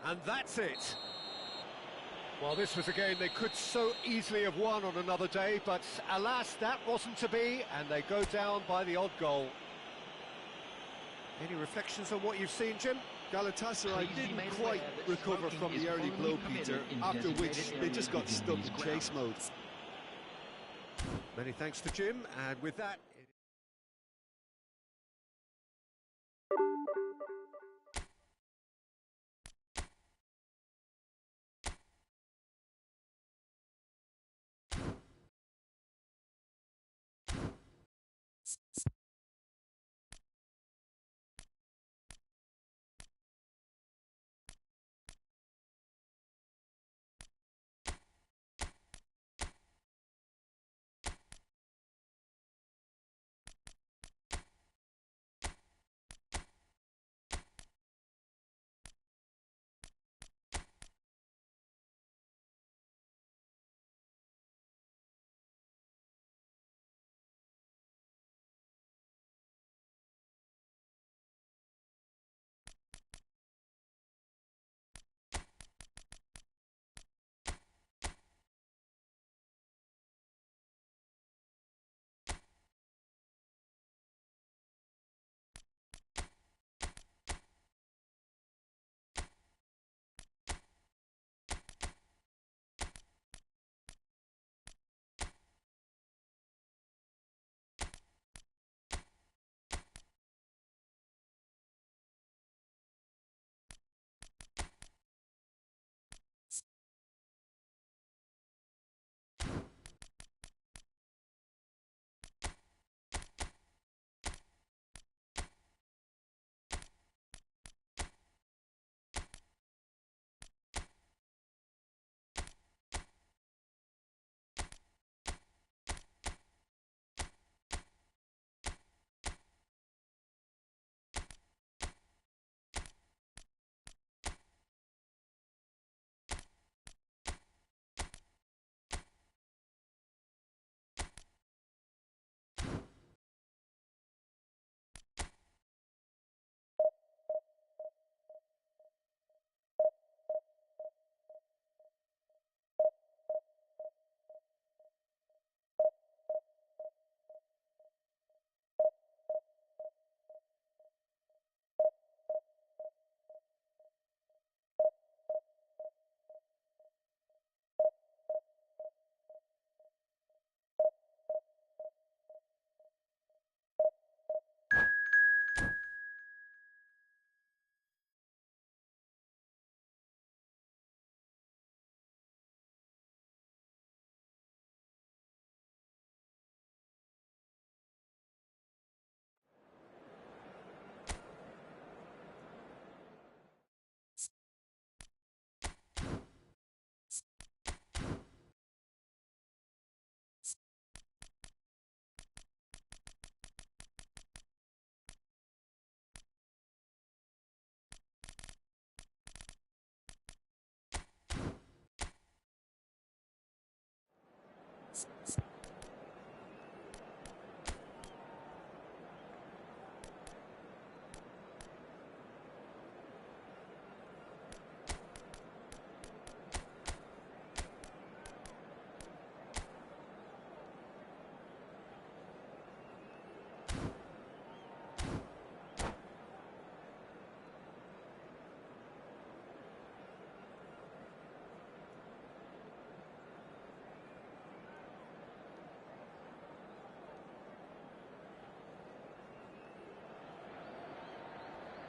And that's it. Well, this was a game they could so easily have won on another day, but alas, that wasn't to be, and they go down by the odd goal. Any reflections on what you've seen, Jim? Galatasaray didn't quite recover from the early blow, Peter, after which they just got stuck in chase mode. Many thanks to Jim, and with that...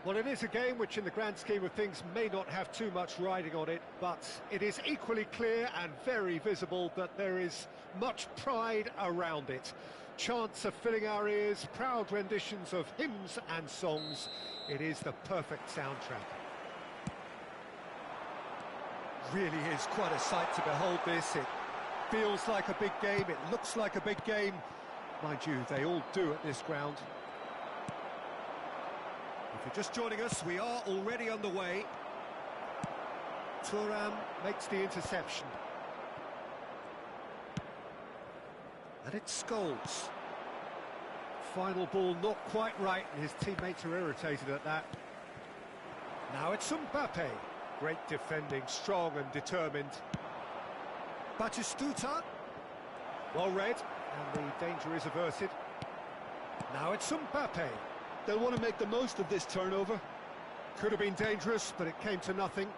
Well, it is a game which in the grand scheme of things may not have too much riding on it, but it is equally clear and very visible that there is much pride around it. Chants are filling our ears, proud renditions of hymns and songs. It is the perfect soundtrack. Really is quite a sight to behold this. It feels like a big game, it looks like a big game. Mind you, they all do at this ground. If you're just joining us, we are already underway. Thuram makes the interception. And it's Scholes. Final ball not quite right, and his teammates are irritated at that. Now it's Mbappe. Great defending, strong and determined. Batistuta. Well read, and the danger is averted. Now it's Mbappe. They'll want to make the most of this turnover. Could have been dangerous, but it came to nothing.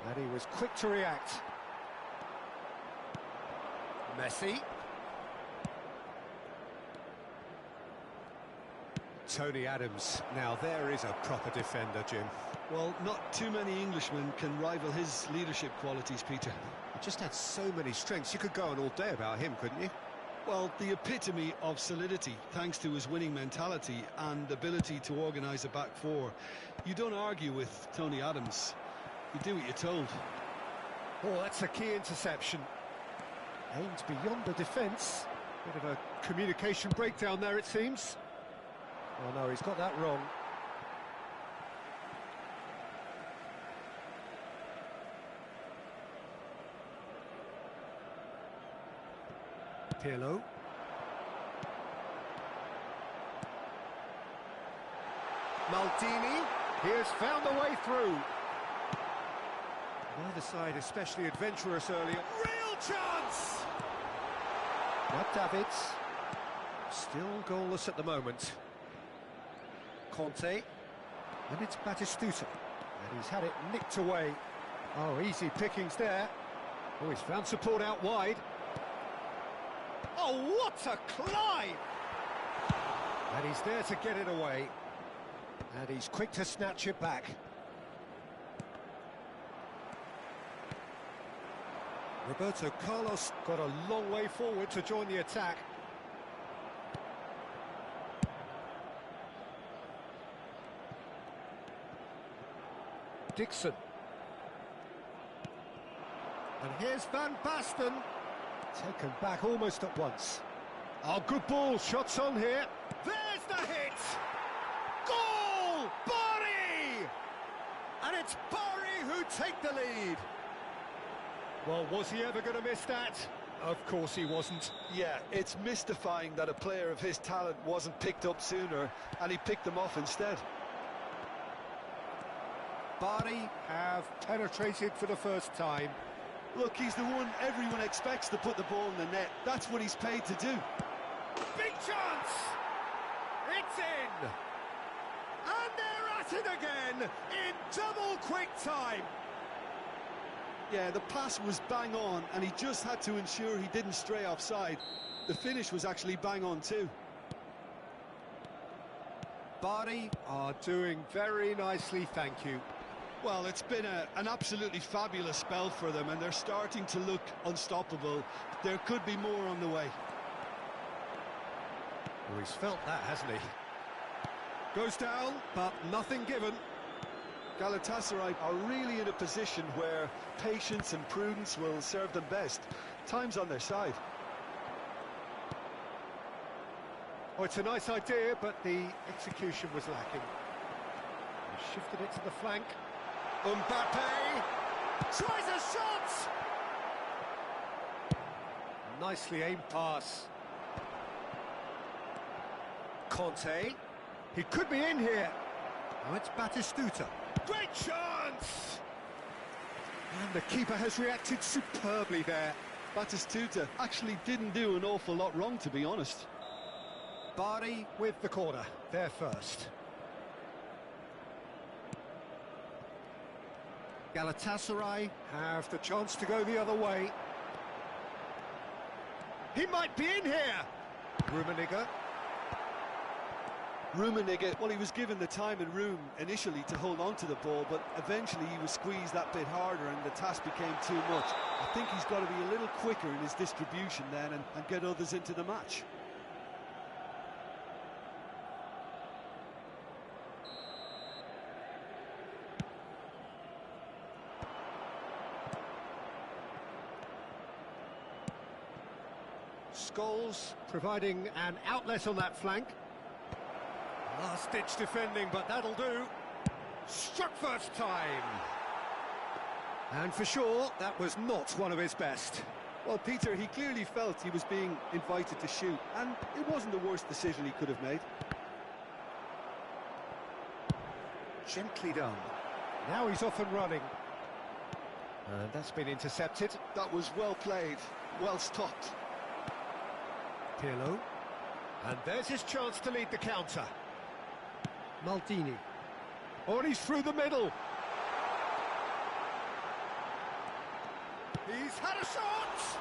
And he was quick to react. Messi. Tony Adams. Now there is a proper defender, Jim. Well, not too many Englishmen can rival his leadership qualities, Peter. He just had so many strengths. You could go on all day about him, couldn't you? Well, the epitome of solidity, thanks to his winning mentality and ability to organise a back four. You don't argue with Tony Adams. You do what you're told. Oh, that's a key interception. Aimed beyond the defence. Bit of a communication breakdown there, it seems. Oh no, he's got that wrong. Pirlo. Maldini, he has found a way through. Neither side especially adventurous earlier. Real chance! Not Davids. Still goalless at the moment. Conte. And it's Batistuta. And he's had it nicked away. Oh, easy pickings there. Oh, he's found support out wide. Oh, what a climb! And he's there to get it away. And he's quick to snatch it back. Roberto Carlos got a long way forward to join the attack. Dixon. And here's Van Basten. Taken back almost at once. Oh, good ball, shots on here. There's the hit! Goal! Bari! And it's Bari who take the lead. Well, was he ever going to miss that? Of course he wasn't. Yeah, it's mystifying that a player of his talent wasn't picked up sooner, and he picked them off instead. Bari have penetrated for the first time. Look, he's the one everyone expects to put the ball in the net. That's what he's paid to do. Big chance! It's in! And they're at it again in double quick time. Yeah, the pass was bang on, and he just had to ensure he didn't stray offside. The finish was actually bang on too. Bari are doing very nicely, thank you. Well, it's been an absolutely fabulous spell for them, and they're starting to look unstoppable. There could be more on the way. Well, he's felt that, hasn't he? Goes down, but nothing given. Galatasaray are really in a position where patience and prudence will serve them best. Time's on their side. Oh, it's a nice idea, but the execution was lacking. He shifted it to the flank. Mbappe tries a shot! Nicely aimed pass. Conte. He could be in here. Now it's Batistuta. Great chance! And the keeper has reacted superbly there. Batistuta actually didn't do an awful lot wrong, to be honest. Bari with the corner, there first. Galatasaray have the chance to go the other way. He might be in here! Rummenigge, well, he was given the time and room initially to hold on to the ball, but eventually he was squeezed that bit harder and the task became too much. I think he's got to be a little quicker in his distribution then and get others into the match. Scholes providing an outlet on that flank. Last-ditch defending, but that'll do. Struck first time. And for sure, that was not one of his best. Well, Peter, he clearly felt he was being invited to shoot, and it wasn't the worst decision he could have made. Gently done. Now he's off and running. And that's been intercepted. That was well played, well stopped. Pirlo. And there's his chance to lead the counter. Maldini. Oh, and he's through the middle. He's had a shot!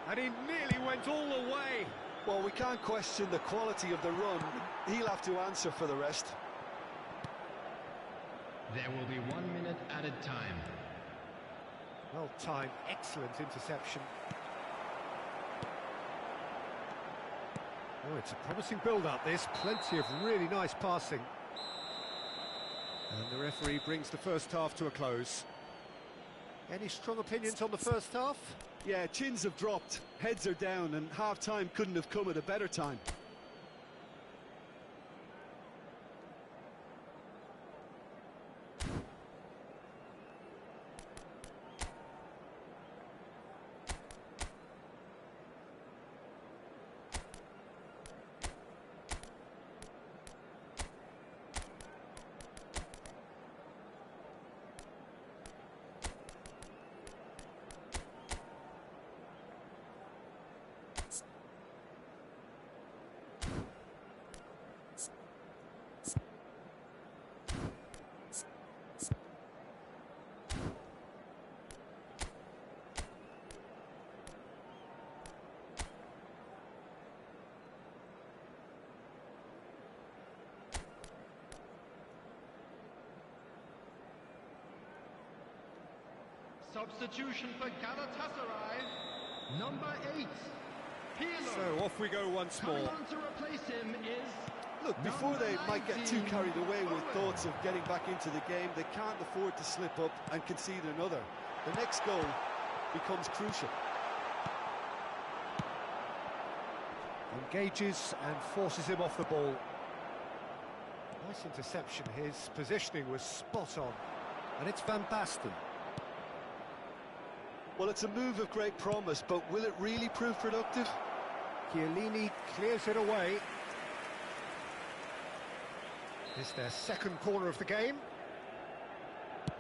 And he nearly went all the way. Well, we can't question the quality of the run. He'll have to answer for the rest. There will be 1 minute added time. Well timed, excellent interception. Oh, it's a promising build-up, this. Plenty of really nice passing. And the referee brings the first half to a close. Any strong opinions on the first half? Yeah, chins have dropped, heads are down, and half-time couldn't have come at a better time. Substitution for Galatasaray, number 8, Pirlo. So off we go once more. Coming on to replace him is... Look, before they might get too carried away with thoughts of getting back into the game, they can't afford to slip up and concede another. The next goal becomes crucial. Engages and forces him off the ball. Nice interception. His positioning was spot on. And it's Van Basten. Well, it's a move of great promise, but will it really prove productive? Chiellini clears it away. It's their second corner of the game.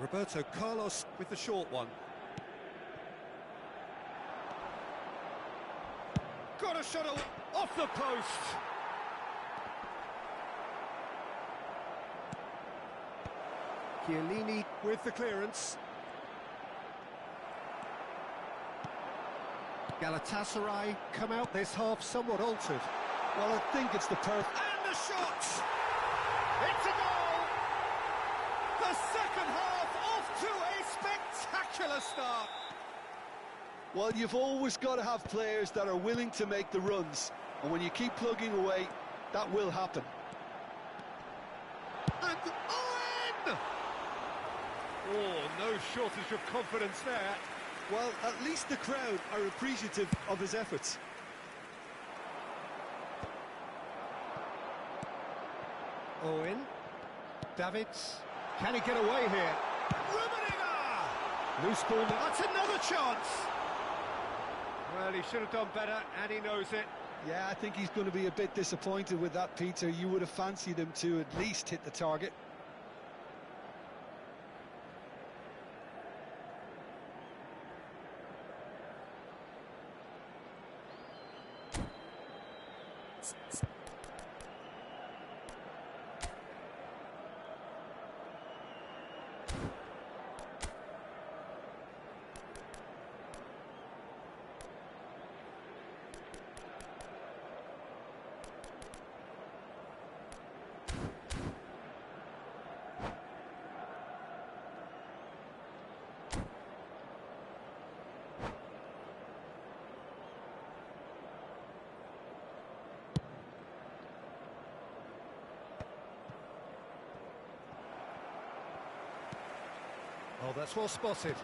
Roberto Carlos with the short one. Got a shot off the post. Chiellini with the clearance. Galatasaray come out this half somewhat altered. Well, I think it's the perfect... And the shot! It's a goal! The second half off to a spectacular start! Well, you've always got to have players that are willing to make the runs. And when you keep plugging away, that will happen. And Owen! Oh, no shortage of confidence there. Well, at least the crowd are appreciative of his efforts. Owen. Davids. Can he get away here? Rummenigge! Loose ball. That's another chance. Well, he should have done better, and he knows it. Yeah, I think he's going to be a bit disappointed with that, Peter. You would have fancied him to at least hit the target. Oh, that's well spotted.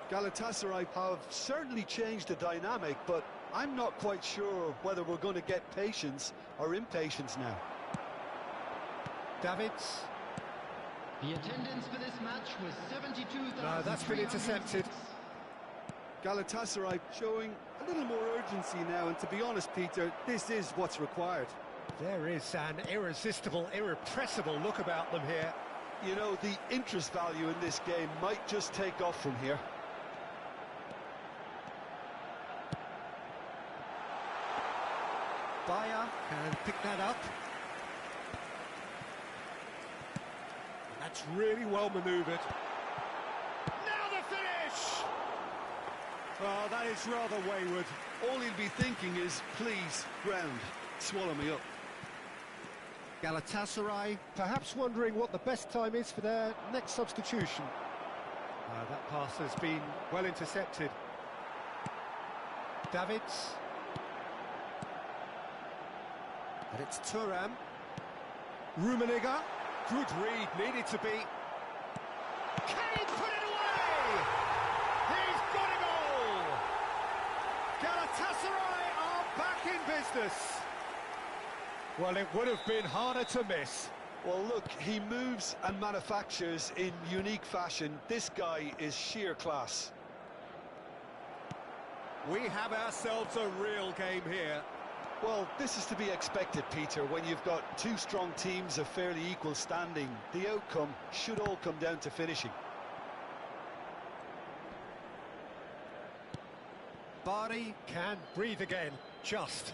Galatasaray have certainly changed the dynamic, but I'm not quite sure whether we're going to get patience or impatience now. Davids. The attendance for this match was 72,000. No, that's been intercepted. Galatasaray showing a little more urgency now, and to be honest, Peter, this is what's required. There is an irresistible, irrepressible look about them here. You know, the interest value in this game might just take off from here. Bayer can pick that up. That's really well manoeuvred. Now the finish! Oh, that is rather wayward. All he'll be thinking is, please, ground, swallow me up. Galatasaray perhaps wondering what the best time is for their next substitution. That pass has been well intercepted. Davids. And it's Thuram. Rummenigge. Good read, needed to be. Can he put it away? He's got a goal! Galatasaray are back in business. Well, it would have been harder to miss. Well, look, he moves and manufactures in unique fashion. This guy is sheer class. We have ourselves a real game here. Well, this is to be expected, Peter, when you've got two strong teams of fairly equal standing. The outcome should all come down to finishing. Bari can breathe again, just.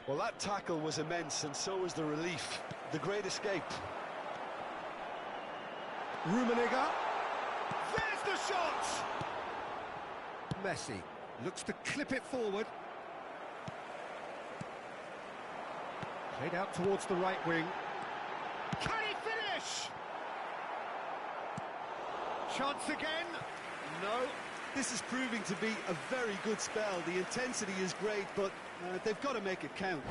Well, that tackle was immense, and so was the relief. The great escape. Rummenigge. There's the shot! Messi looks to clip it forward. Played out towards the right wing. Can he finish? Chance again. No. This is proving to be a very good spell. The intensity is great, but they've got to make it count.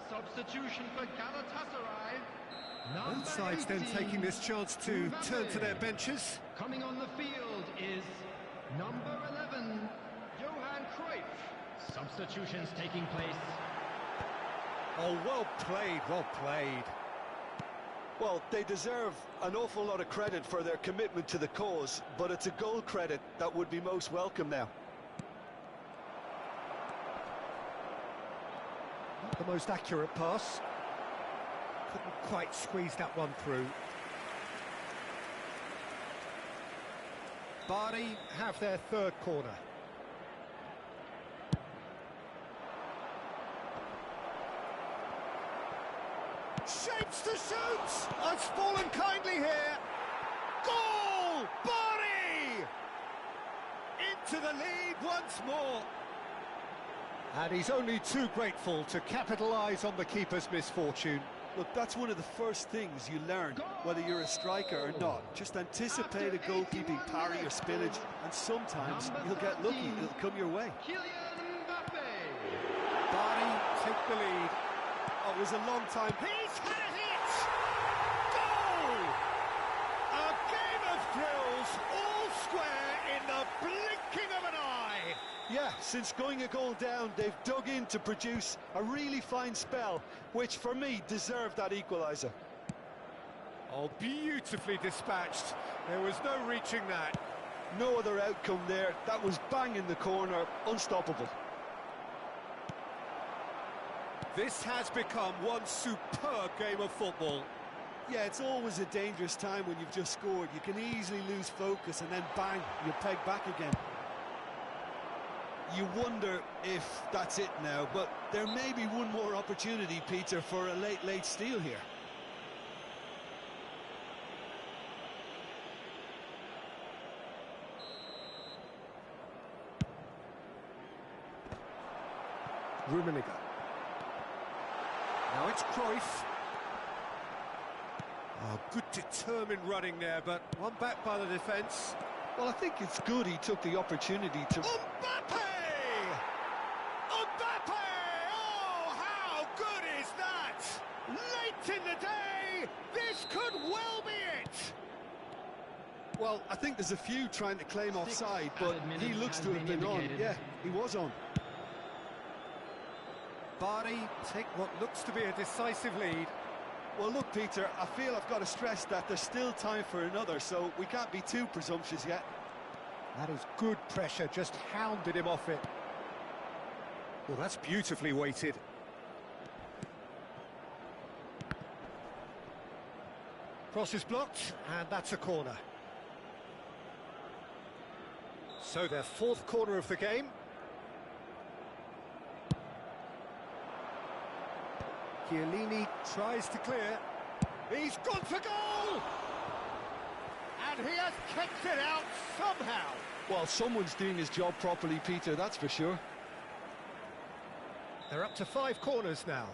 Substitution for Galatasaray. Both sides then taking this chance to turn to their benches. Coming on the field is number 11, Johan Cruyff. Substitutions taking place. Oh, well played, well played. Well, they deserve an awful lot of credit for their commitment to the cause, but it's a goal credit that would be most welcome now. Not the most accurate pass. Couldn't quite squeeze that one through. Bari have their third corner. Shapes to shoot! Has fallen kindly here. Goal! Bari! to the lead once more. And he's only too grateful to capitalise on the keeper's misfortune. Look, that's one of the first things you learn, whether you're a striker or not. Just anticipate a goalkeeping parry or spillage, and sometimes you'll get lucky, it'll come your way. Barney take the lead. Oh, it was a long time. He's had it! Goal! A game of thrills, all square in the blinking of an eye. Yeah, since going a goal down, they've dug in to produce a really fine spell, which for me deserved that equaliser. Oh, beautifully dispatched. There was no reaching that. No other outcome there. That was bang in the corner, unstoppable. This has become one superb game of football. Yeah, it's always a dangerous time when you've just scored. You can easily lose focus and then bang, you're pegged back again. You wonder if that's it now, but there may be one more opportunity, Peter, for a late steal here. Rummenigge. Now it's Cruyff. Oh, good determined running there, but one back by the defence. Well, I think it's good he took the opportunity to... Mbappe! Mbappe! Oh, how good is that? Late in the day, this could well be it. Well, I think there's a few trying to claim offside, but he looks to have been on. Yeah, he was on. Barney take what looks to be a decisive lead. Well, look, Peter, I feel I've got to stress that there's still time for another, so we can't be too presumptuous yet. That is good pressure, just hounded him off it. Well, that's beautifully weighted. Cross is blocked, and that's a corner. So their fourth corner of the game. Chiellini tries to clear. He's gone for goal! And he has kicked it out somehow. Well, someone's doing his job properly, Peter, that's for sure. They're up to 5 corners now.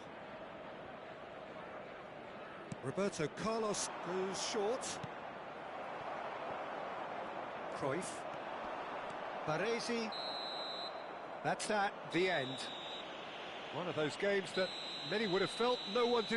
Roberto Carlos goes short. Cruyff. Baresi. That's that, the end. One of those games that many would have felt no one did.